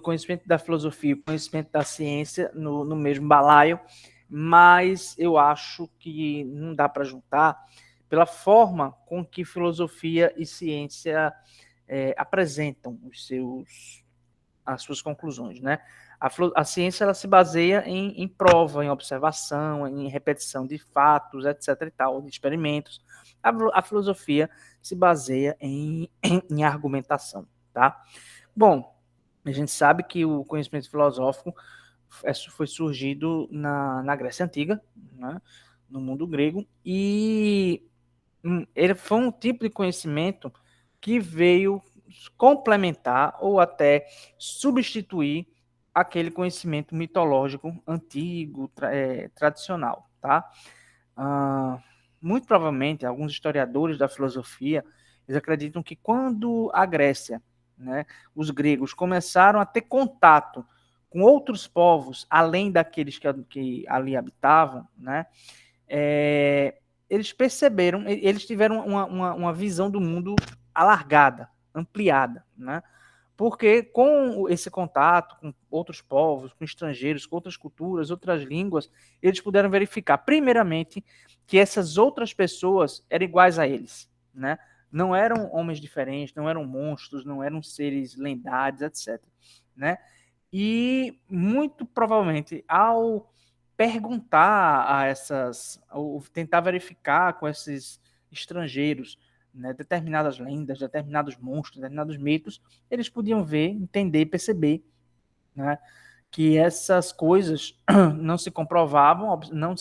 conhecimento da filosofia e conhecimento da ciência no mesmo balaio, mas eu acho que não dá para juntar pela forma com que filosofia e ciência apresentam as suas conclusões, né? A ciência ela se baseia em prova, em observação, em repetição de fatos, etc. e tal, de experimentos. A filosofia se baseia em argumentação, tá? Bom, a gente sabe que o conhecimento filosófico foi surgido na Grécia Antiga, né? No mundo grego, e ele foi um tipo de conhecimento que veio complementar ou até substituir aquele conhecimento mitológico antigo, tradicional, tá? Muito provavelmente, alguns historiadores da filosofia, eles acreditam que quando a Grécia, né, os gregos começaram a ter contato com outros povos, além daqueles que ali habitavam, né, eles perceberam, eles tiveram uma visão do mundo alargada, ampliada, né? Porque com esse contato com outros povos, com estrangeiros, com outras culturas, outras línguas, eles puderam verificar, primeiramente, que essas outras pessoas eram iguais a eles, né? Não eram homens diferentes, não eram monstros, não eram seres lendários, etc. Né? E, muito provavelmente, ao perguntar ou tentar verificar com esses estrangeiros, né, determinadas lendas, determinados monstros, determinados mitos, eles podiam ver, entender, perceber, né, que essas coisas não se comprovavam, não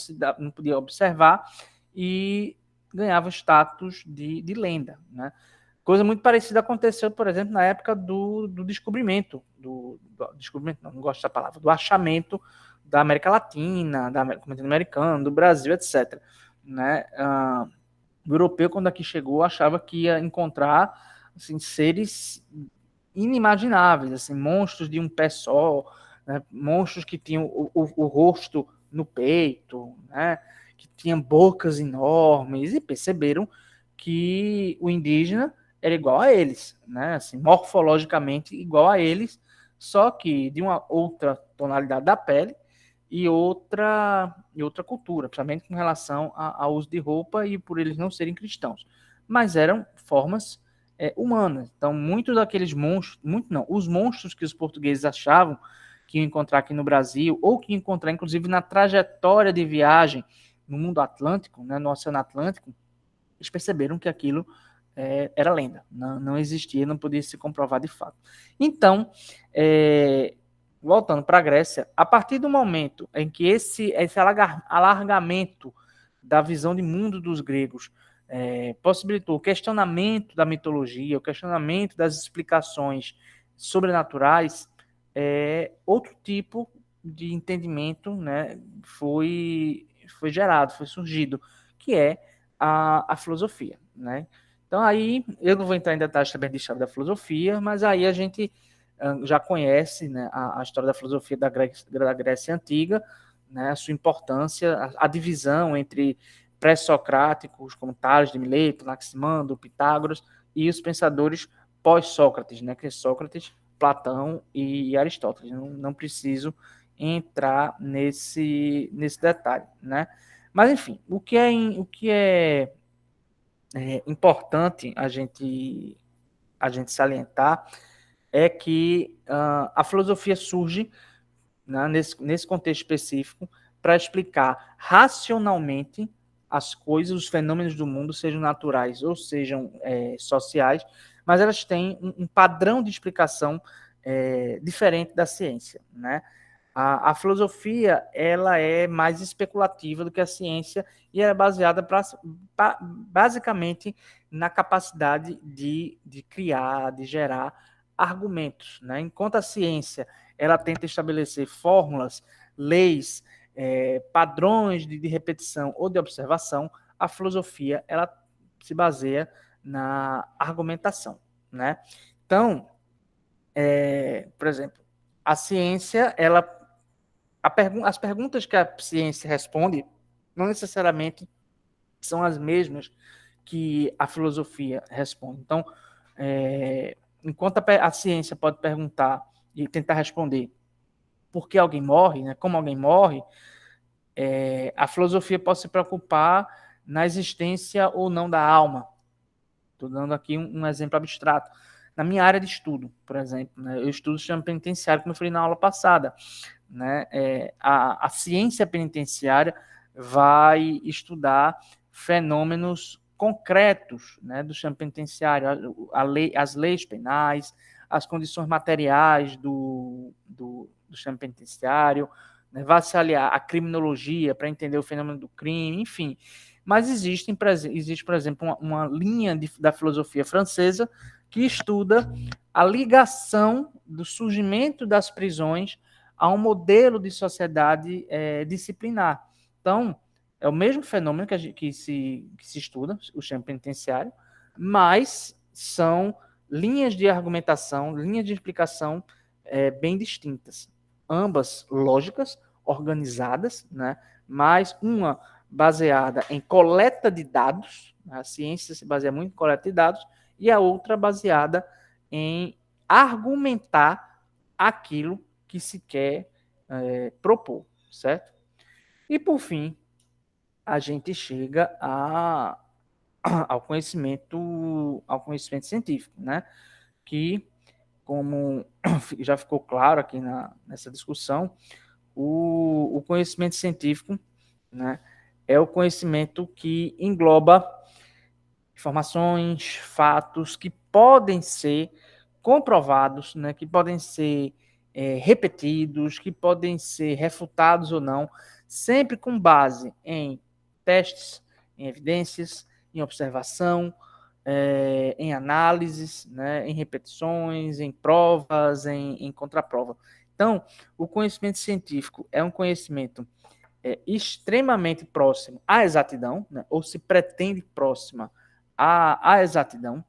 podia observar e ganhava status de lenda, né? Coisa muito parecida aconteceu, por exemplo, na época do descobrimento, descobrimento, não gosto dessa palavra, do achamento da América Latina, da continente americano, do Brasil, etc. Né? O europeu, quando aqui chegou, achava que ia encontrar assim, seres inimagináveis, assim, monstros de um pé só, né? Monstros que tinham o rosto no peito, né? Que tinham bocas enormes, e perceberam que o indígena era igual a eles, né? Assim, morfologicamente igual a eles, só que de uma outra tonalidade da pele e outra cultura, principalmente com relação ao uso de roupa e por eles não serem cristãos. Mas eram formas humanas. Então, muitos daqueles monstros, os monstros que os portugueses achavam que iam encontrar aqui no Brasil, ou que iam encontrar, inclusive, na trajetória de viagem no mundo Atlântico, né, no Oceano Atlântico, eles perceberam que aquilo era lenda, não existia, não podia se comprovar de fato. Então, voltando para a Grécia, a partir do momento em que esse alargamento da visão de mundo dos gregos possibilitou o questionamento da mitologia, o questionamento das explicações sobrenaturais, outro tipo de entendimento, né, foi gerado, foi surgido, que é a filosofia, né? Então aí, eu não vou entrar em detalhes também de história da filosofia, mas aí a gente já conhece, né, a história da filosofia da Grécia Antiga, né, a sua importância, a divisão entre pré-socráticos, como Tales de Mileto, Anaximandro, Pitágoras, e os pensadores pós-Sócrates, né, que é Sócrates, Platão e Aristóteles. Não preciso entrar nesse detalhe, né? Mas, enfim, o que é importante a gente salientar é que a filosofia surge, né, nesse contexto específico para explicar racionalmente as coisas, os fenômenos do mundo, sejam naturais ou sejam sociais, mas elas têm um padrão de explicação diferente da ciência, né? A filosofia ela é mais especulativa do que a ciência e ela é baseada basicamente na capacidade de criar, de gerar argumentos, né? Enquanto a ciência ela tenta estabelecer fórmulas, leis, padrões de repetição ou de observação, a filosofia ela se baseia na argumentação, né? Então, por exemplo, a ciência ela as perguntas que a ciência responde não necessariamente são as mesmas que a filosofia responde. Então, enquanto a ciência pode perguntar e tentar responder por que alguém morre, né, como alguém morre, a filosofia pode se preocupar na existência ou não da alma. Estou dando aqui um exemplo abstrato. Na minha área de estudo, por exemplo, né, eu estudo o sistema penitenciário, como eu falei na aula passada. Né? A ciência penitenciária vai estudar fenômenos concretos, né, do sistema penitenciário, as leis penais, as condições materiais do sistema penitenciário, né, vai se aliar à criminologia para entender o fenômeno do crime, enfim. Mas existe, por exemplo, uma linha da filosofia francesa que estuda a ligação do surgimento das prisões a um modelo de sociedade disciplinar. Então, é o mesmo fenômeno que se estuda, o sistema penitenciário, mas são linhas de argumentação, linhas de explicação bem distintas. Ambas lógicas, organizadas, né? Mas uma baseada em coleta de dados, a ciência se baseia muito em coleta de dados, e a outra baseada em argumentar aquilo que se quer propor, certo? E, por fim, a gente chega ao conhecimento científico, né? Que, como já ficou claro aqui nessa discussão, o conhecimento científico, né, é o conhecimento que engloba informações, fatos que podem ser comprovados, né, que podem ser repetidos, que podem ser refutados ou não, sempre com base em testes, em evidências, em observação, em análises, né, em repetições, em provas, em contraprova. Então, o conhecimento científico é um conhecimento extremamente próximo à exatidão, né, ou se pretende próxima à exatidão.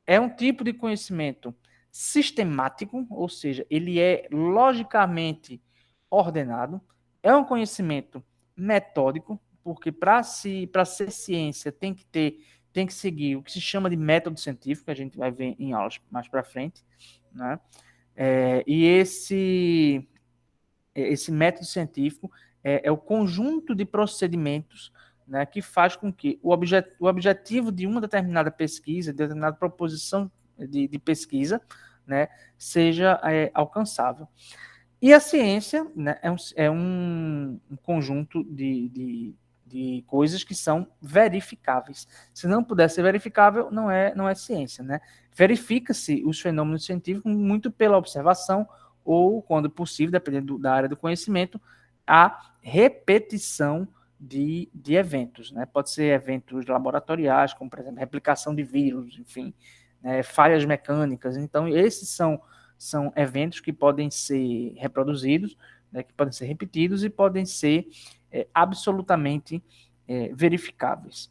É um tipo de conhecimento sistemático, ou seja, ele é logicamente ordenado. É um conhecimento metódico, porque para ser ciência tem que seguir o que se chama de método científico, que a gente vai ver em aulas mais para frente, né? E esse método científico é o conjunto de procedimentos, né, que faz com que o objetivo de uma determinada pesquisa, de determinada proposição de pesquisa, né, seja alcançável. E a ciência, né, é um conjunto de coisas que são verificáveis. Se não puder ser verificável, não é ciência, né? Verifica-se os fenômenos científicos muito pela observação ou, quando possível, dependendo da área do conhecimento, a repetição de eventos, né? Pode ser eventos laboratoriais, como, por exemplo, replicação de vírus, enfim, né, falhas mecânicas. Então, esses são eventos que podem ser reproduzidos, né, que podem ser repetidos e podem ser absolutamente verificáveis.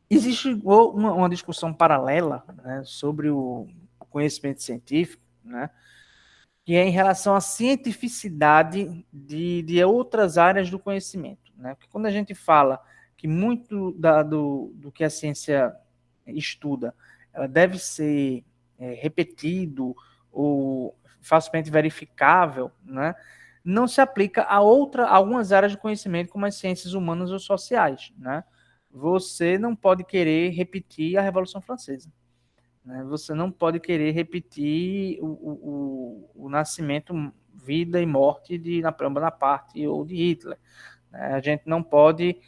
Existe uma discussão paralela, né, sobre o conhecimento científico, né, que é em relação à cientificidade de outras áreas do conhecimento, né? Porque quando a gente fala que muito do que a ciência estuda, ela deve ser repetido ou facilmente verificável, né? Não se aplica a algumas áreas de conhecimento, como as ciências humanas ou sociais, né? Você não pode querer repetir a Revolução Francesa, né? Você não pode querer repetir o nascimento, vida e morte de Napoleão Bonaparte ou de Hitler, né? A gente não pode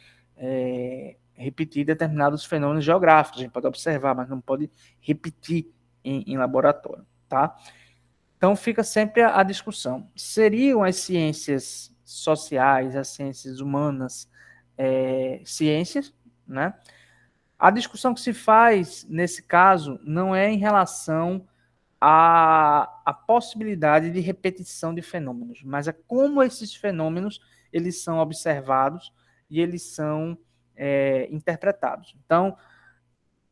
repetir determinados fenômenos geográficos, a gente pode observar, mas não pode repetir em laboratório, tá? Então fica sempre a discussão. Seriam as ciências sociais, as ciências humanas, ciências, né? A discussão que se faz, nesse caso, não é em relação à possibilidade de repetição de fenômenos, mas é como esses fenômenos eles são observados e eles são interpretados. Então,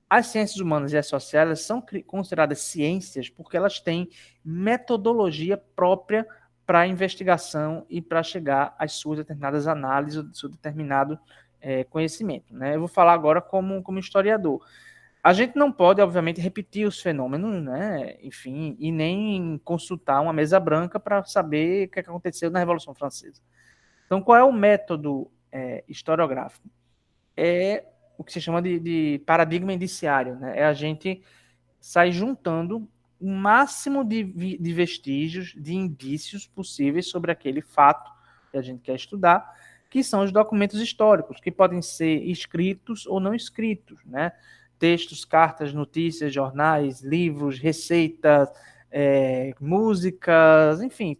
as ciências humanas e as sociais são consideradas ciências porque elas têm metodologia própria para a investigação e para chegar às suas determinadas análises, do seu determinado conhecimento, né? Eu vou falar agora como historiador. A gente não pode, obviamente, repetir os fenômenos, né? Enfim, e nem consultar uma mesa branca para saber o que aconteceu na Revolução Francesa. Então, qual é o método historiográfico? É o que se chama de paradigma indiciário, né? É a gente sair juntando o máximo de vestígios, de indícios possíveis sobre aquele fato que a gente quer estudar, que são os documentos históricos, que podem ser escritos ou não escritos, né? Textos, cartas, notícias, jornais, livros, receitas, músicas, enfim,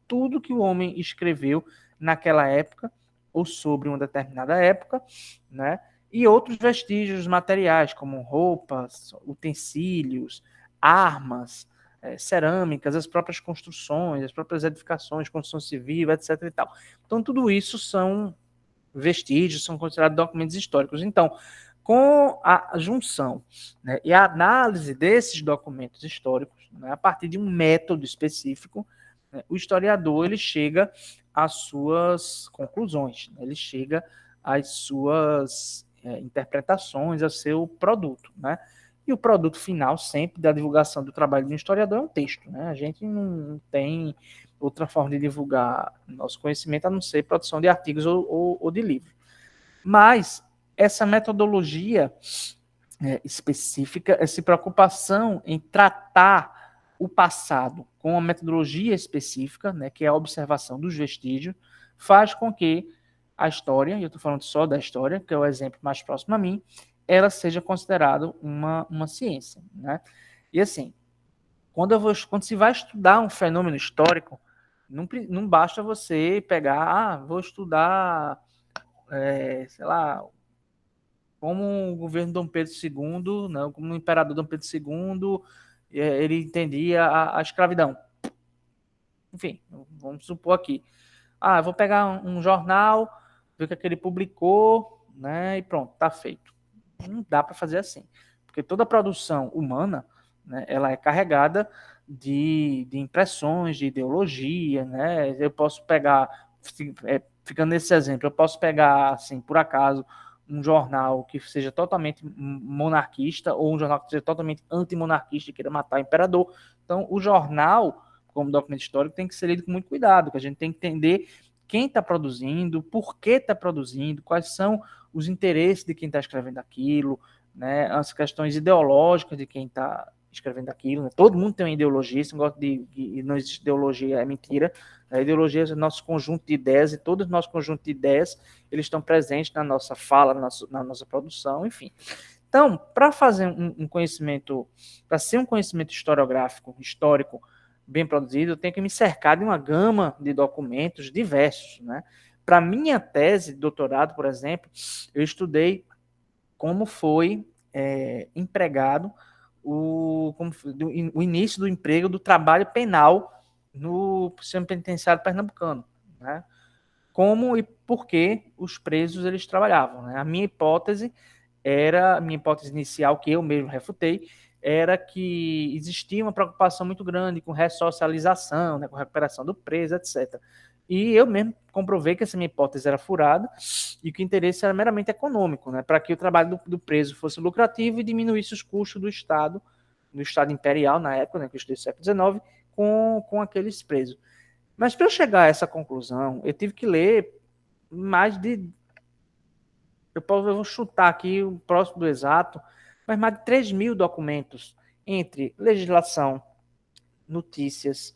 tudo que o homem escreveu naquela época ou sobre uma determinada época, né? E outros vestígios materiais, como roupas, utensílios, armas, cerâmicas, as próprias construções, as próprias edificações, construção civil, etc. e tal. Então, tudo isso são vestígios, são considerados documentos históricos. Então, com a junção, né, e a análise desses documentos históricos, né, a partir de um método específico, né, o historiador ele chega às suas conclusões, né, ele chega às suas interpretações, ao seu produto, né? E o produto final sempre da divulgação do trabalho do historiador é um texto, né? A gente não tem outra forma de divulgar nosso conhecimento a não ser produção de artigos ou de livros. Mas essa metodologia específica, essa preocupação em tratar o passado com uma metodologia específica, né, que é a observação dos vestígios, faz com que a história, e eu estou falando só da história, que é o exemplo mais próximo a mim, ela seja considerada uma ciência, né? E assim, quando se vai estudar um fenômeno histórico, não basta você pegar, vou estudar, sei lá, como o governo Dom Pedro II, né, como o imperador Dom Pedro II, ele entendia a escravidão. Enfim, vamos supor aqui. Eu vou pegar um jornal, ver o que ele publicou, né, e pronto, está feito. Não dá para fazer assim, porque toda a produção humana, né, ela é carregada de impressões, de ideologia, né? Eu posso pegar, ficando nesse exemplo, eu posso pegar, assim, por acaso, um jornal que seja totalmente monarquista ou um jornal que seja totalmente antimonarquista e queira matar o imperador. Então, o jornal, como documento histórico, tem que ser lido com muito cuidado, que a gente tem que entender quem está produzindo, por que está produzindo, quais são os interesses de quem está escrevendo aquilo, né, as questões ideológicas de quem está escrevendo aquilo. Né? Todo mundo tem uma ideologia, se não gosta de não existe ideologia, é mentira. A ideologia é o nosso conjunto de ideias, e todo o nosso conjunto de ideias eles estão presentes na nossa fala, na nossa produção, enfim. Então, para fazer um conhecimento, para ser um conhecimento historiográfico, histórico, bem produzido, eu tenho que me cercar de uma gama de documentos diversos, né? Para minha tese de doutorado, por exemplo, eu estudei como foi empregado o início do emprego do trabalho penal no sistema penitenciário pernambucano, né? Como e por que os presos eles trabalhavam, né? A minha hipótese inicial, que eu mesmo refutei, era que existia uma preocupação muito grande com ressocialização, né, com recuperação do preso, etc. E eu mesmo comprovei que essa minha hipótese era furada e que o interesse era meramente econômico, né, para que o trabalho do preso fosse lucrativo e diminuísse os custos do Estado imperial na época, né, que eu estudei no século XIX, com aqueles presos. Mas para eu chegar a essa conclusão, eu tive que ler mais de... Eu vou chutar aqui o próximo do exato, mas mais de 3.000 documentos entre legislação, notícias,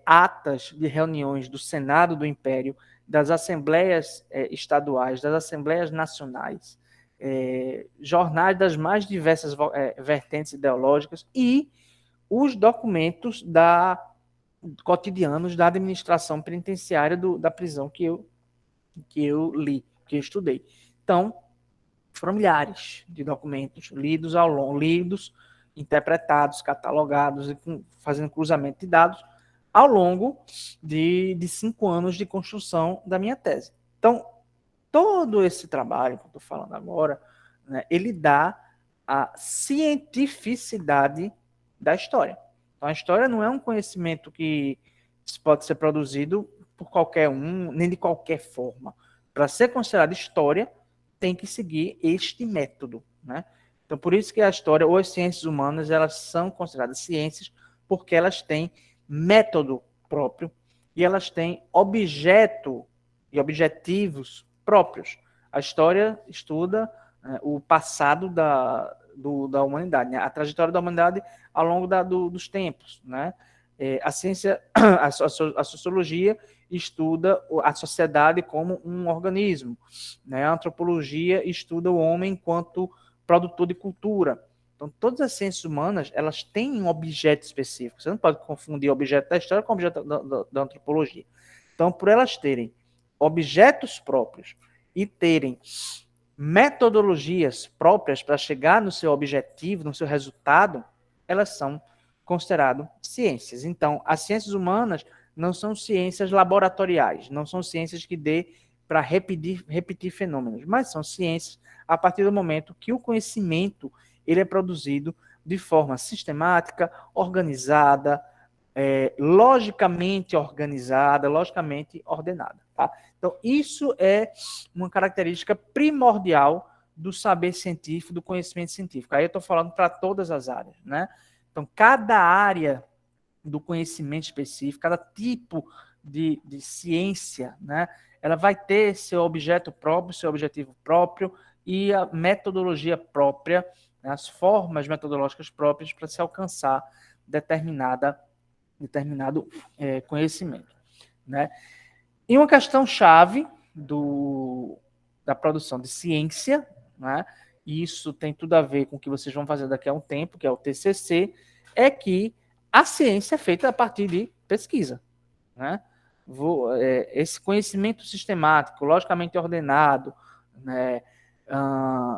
atas de reuniões do Senado do Império, das assembleias estaduais, das assembleias nacionais, jornais das mais diversas vertentes ideológicas e os documentos cotidianos da administração penitenciária da prisão que eu li, que eu estudei. Então, foram milhares de documentos lidos lidos, interpretados, catalogados e fazendo cruzamento de dados ao longo de 5 anos de construção da minha tese. Então, todo esse trabalho que eu estou falando agora, né, ele dá a cientificidade da história. Então, a história não é um conhecimento que pode ser produzido por qualquer um, nem de qualquer forma. Para ser considerada história, tem que seguir este método, né? Então, por isso que a história ou as ciências humanas, elas são consideradas ciências porque elas têm método próprio e elas têm objeto e objetivos próprios. A história estuda o passado da humanidade, né? A trajetória da humanidade ao longo dos tempos, né? A ciência, a sociologia estuda a sociedade como um organismo, né? A antropologia estuda o homem enquanto produtor de cultura. Então, todas as ciências humanas, elas têm um objeto específico. Você não pode confundir o objeto da história com o objeto da antropologia. Então, por elas terem objetos próprios e terem metodologias próprias para chegar no seu objetivo, no seu resultado, elas são consideradas ciências. Então, as ciências humanas não são ciências laboratoriais, não são ciências que dê para repetir fenômenos, mas são ciências a partir do momento que o conhecimento ele é produzido de forma sistemática, organizada, logicamente organizada, logicamente ordenada. Tá? Então, isso é uma característica primordial do saber científico, do conhecimento científico. Aí eu estou falando para todas as áreas, né? Então, cada área do conhecimento específico, cada tipo de ciência, né, ela vai ter seu objeto próprio, seu objetivo próprio e a metodologia própria, né, as formas metodológicas próprias para se alcançar determinado conhecimento. Né? E uma questão chave da produção de ciência, né, e isso tem tudo a ver com o que vocês vão fazer daqui a um tempo, que é o TCC, é que a ciência é feita a partir de pesquisa. Né? Esse conhecimento sistemático, logicamente ordenado, né,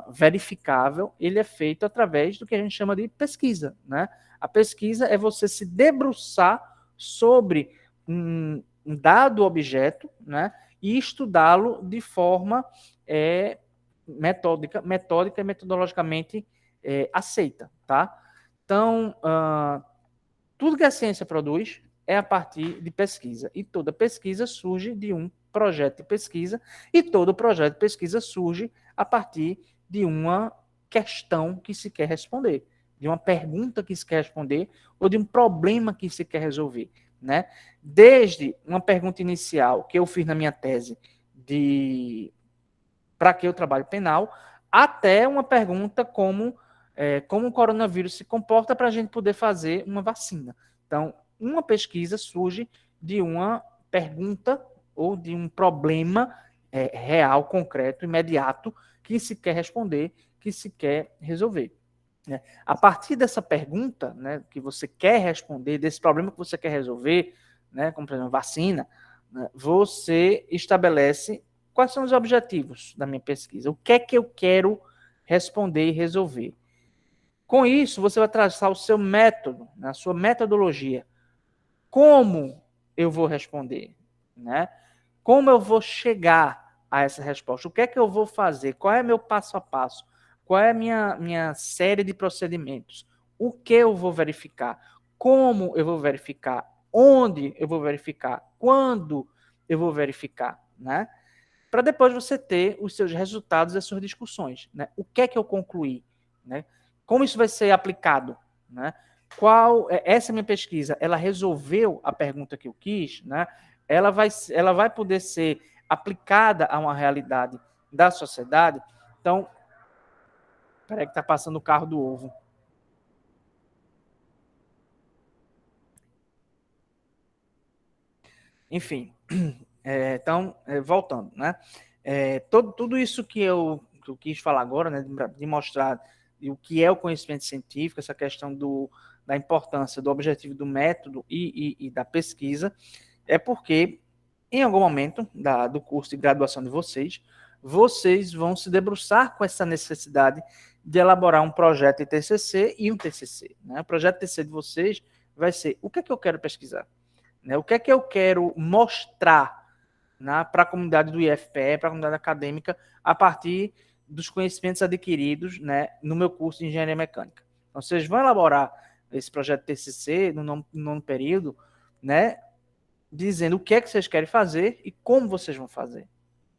verificável, ele é feito através do que a gente chama de pesquisa, né? A pesquisa é você se debruçar sobre um dado objeto, né? E estudá-lo de forma metódica e metodologicamente aceita, tá? Então, tudo que a ciência produz é a partir de pesquisa, e toda pesquisa surge de um projeto de pesquisa, e todo projeto de pesquisa surge a partir de uma questão que se quer responder, de uma pergunta que se quer responder, ou de um problema que se quer resolver, né? Desde uma pergunta inicial que eu fiz na minha tese de para que eu trabalho penal, até uma pergunta como o coronavírus se comporta para a gente poder fazer uma vacina. Então, uma pesquisa surge de uma pergunta ou de um problema real, concreto, imediato, que se quer responder, que se quer resolver. Né? A partir dessa pergunta, né, que você quer responder, desse problema que você quer resolver, né, como, por exemplo, vacina, né, você estabelece quais são os objetivos da minha pesquisa, o que é que eu quero responder e resolver. Com isso, você vai traçar o seu método, a sua metodologia. Como eu vou responder? Né? Como eu vou chegar a essa resposta? O que é que eu vou fazer? Qual é meu passo a passo? Qual é a minha série de procedimentos? O que eu vou verificar? Como eu vou verificar? Onde eu vou verificar? Quando eu vou verificar? Né? Para depois você ter os seus resultados e as suas discussões. Né? O que é que eu concluí? Né? Como isso vai ser aplicado? Né? Essa minha pesquisa, ela resolveu a pergunta que eu quis? Né? Ela vai poder ser aplicada a uma realidade da sociedade? Então, peraí que está passando o carro do ovo. Enfim, então, voltando, né? Tudo isso que eu quis falar agora, né, de mostrar o que é o conhecimento científico, essa questão da importância do objetivo do método e da pesquisa, é porque, em algum momento do curso de graduação de vocês vão se debruçar com essa necessidade de elaborar um projeto de TCC e um TCC. Né? O projeto de TCC de vocês vai ser o que é que eu quero pesquisar? Né? O que é que eu quero mostrar, né, para a comunidade do IFPE, para a comunidade acadêmica, a partir dos conhecimentos adquiridos, né, no meu curso de Engenharia Mecânica. Então, vocês vão elaborar esse projeto TCC no nono período, né, dizendo o que é que vocês querem fazer e como vocês vão fazer.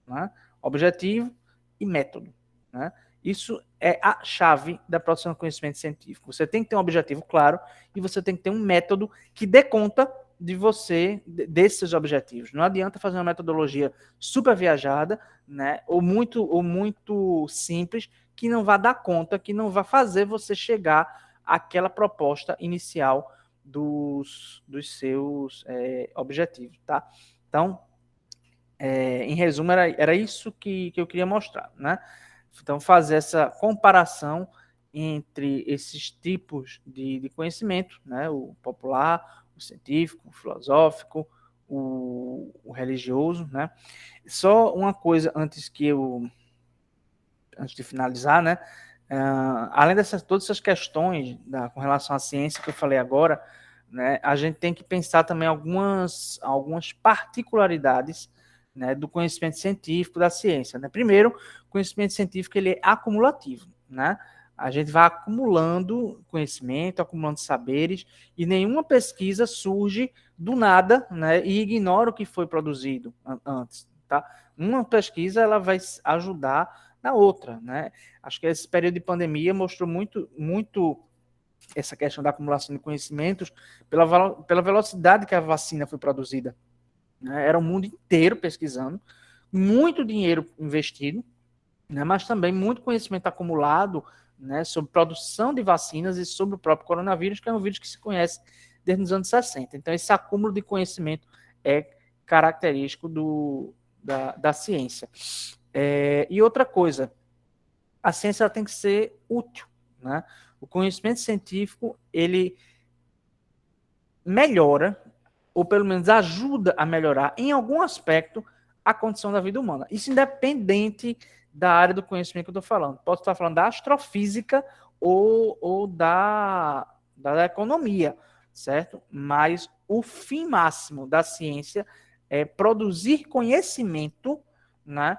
Né? Objetivo e método. Né? Isso é a chave da produção de conhecimento científico. Você tem que ter um objetivo claro e você tem que ter um método que dê conta desses objetivos. Não adianta fazer uma metodologia super viajada, né, ou muito simples, que não vai dar conta, que não vai fazer você chegar àquela proposta inicial dos seus objetivos, tá? Então, em resumo, era isso que eu queria mostrar, né? Então, fazer essa comparação entre esses tipos de conhecimento, né? O popular, o científico, o filosófico, o religioso, né? Só uma coisa antes de finalizar, né? Além todas essas questões com relação à ciência que eu falei agora, né? A gente tem que pensar também algumas particularidades, né, do conhecimento científico da ciência. Né? Primeiro, o conhecimento científico ele é acumulativo, né? A gente vai acumulando conhecimento, acumulando saberes, e nenhuma pesquisa surge do nada, né, e ignora o que foi produzido antes. Tá? Uma pesquisa ela vai ajudar na outra. Né? Acho que esse período de pandemia mostrou muito essa questão da acumulação de conhecimentos pela velocidade que a vacina foi produzida. Né? Era o mundo inteiro pesquisando, muito dinheiro investido, né? Mas também muito conhecimento acumulado, né, sobre produção de vacinas e sobre o próprio coronavírus, que é um vírus que se conhece desde os anos 60. Então, esse acúmulo de conhecimento é característico da ciência. E outra coisa, a ciência tem que ser útil. Né? O conhecimento científico, ele melhora, ou pelo menos ajuda a melhorar em algum aspecto a condição da vida humana. Isso independente da área do conhecimento que eu estou falando. Posso estar falando da astrofísica ou da economia, certo? Mas o fim máximo da ciência é produzir conhecimento, né,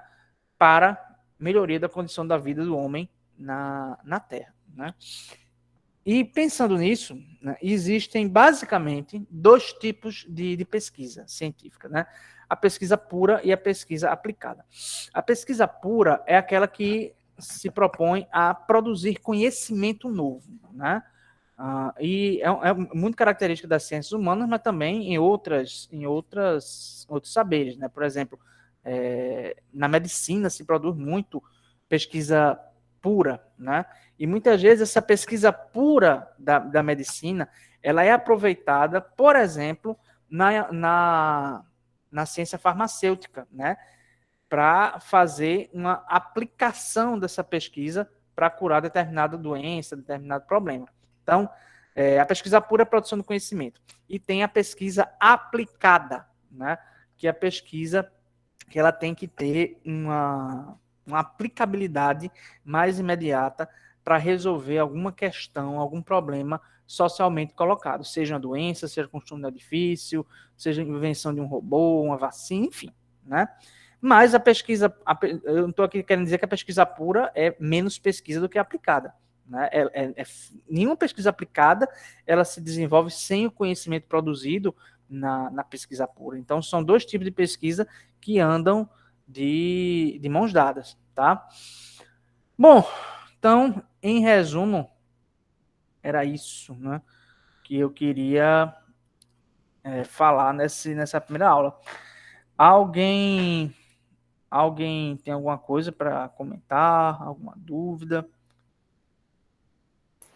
para melhoria da condição da vida do homem na Terra, né? E pensando nisso, né, existem basicamente dois tipos de pesquisa científica, né? A pesquisa pura e a pesquisa aplicada. A pesquisa pura é aquela que se propõe a produzir conhecimento novo, né? E é muito característica das ciências humanas, mas também em outros saberes, né? Por exemplo, na medicina se produz muito pesquisa pura, né? E muitas vezes essa pesquisa pura da medicina, ela é aproveitada, por exemplo, na ciência farmacêutica, né? Para fazer uma aplicação dessa pesquisa para curar determinada doença, determinado problema. Então, a pesquisa pura é a produção do conhecimento. E tem a pesquisa aplicada, né? Que é a pesquisa que ela tem que ter uma aplicabilidade mais imediata para resolver alguma questão, algum problema socialmente colocado, seja uma doença, seja construção de um edifício, seja a invenção de um robô, uma vacina, enfim, né? Mas a pesquisa, eu não estou aqui querendo dizer que a pesquisa pura é menos pesquisa do que a aplicada, né? Nenhuma pesquisa aplicada ela se desenvolve sem o conhecimento produzido na pesquisa pura. Então, são dois tipos de pesquisa que andam de mãos dadas, tá? Bom, então, em resumo, era isso, né, que eu queria falar nessa primeira aula. Alguém tem alguma coisa para comentar? Alguma dúvida?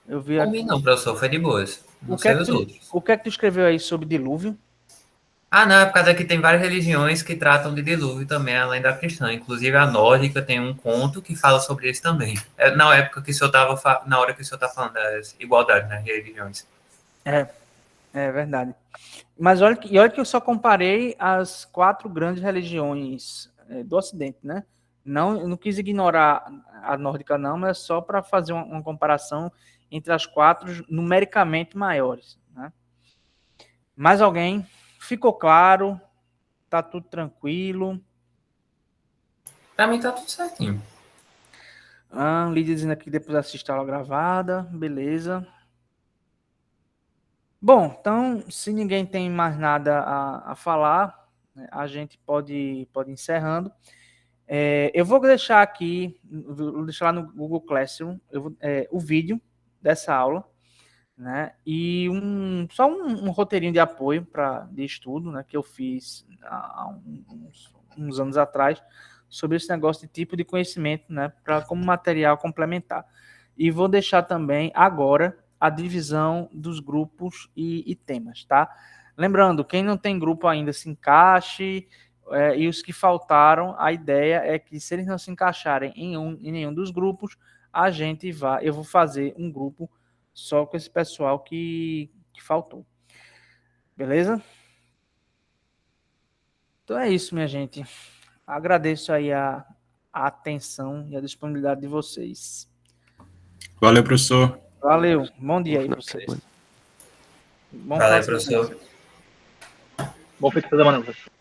Eu vi Por aqui. mim não, professor, foi de boas. Não sei os outros. O que é que tu escreveu aí sobre dilúvio? Ah, não, é por causa que tem várias religiões que tratam de dilúvio também, além da cristã. Inclusive a nórdica tem um conto que fala sobre isso também. Na época que o senhor estava, na hora que o senhor está falando das igualdades nas religiões. É verdade. Mas olha que eu só comparei as 4 grandes religiões do Ocidente, né? Não, eu não quis ignorar a nórdica, não, mas só para fazer uma comparação entre as 4 numericamente maiores, né? Mais alguém? Ficou claro? Tá tudo tranquilo? Pra mim tá tudo certinho. Lídia dizendo aqui que depois assiste a aula gravada, beleza. Bom, então, se ninguém tem mais nada a falar, né, a gente pode ir encerrando. Eu vou deixar aqui, vou deixar lá no Google Classroom o vídeo dessa aula, né? E só um roteirinho de apoio de estudo, né? Que eu fiz há uns anos atrás sobre esse negócio de tipo de conhecimento, né? Como material complementar. E vou deixar também agora a divisão dos grupos e temas, tá? Lembrando, quem não tem grupo ainda se encaixe. E os que faltaram, a ideia é que se eles não se encaixarem em nenhum dos grupos, eu vou fazer um grupo só com esse pessoal que faltou. Beleza? Então é isso, minha gente. Agradeço aí a atenção e a disponibilidade de vocês. Valeu, professor. Valeu. Bom dia aí para vocês. Bom Valeu, final de semana. professor. Bom fim de semana, professor.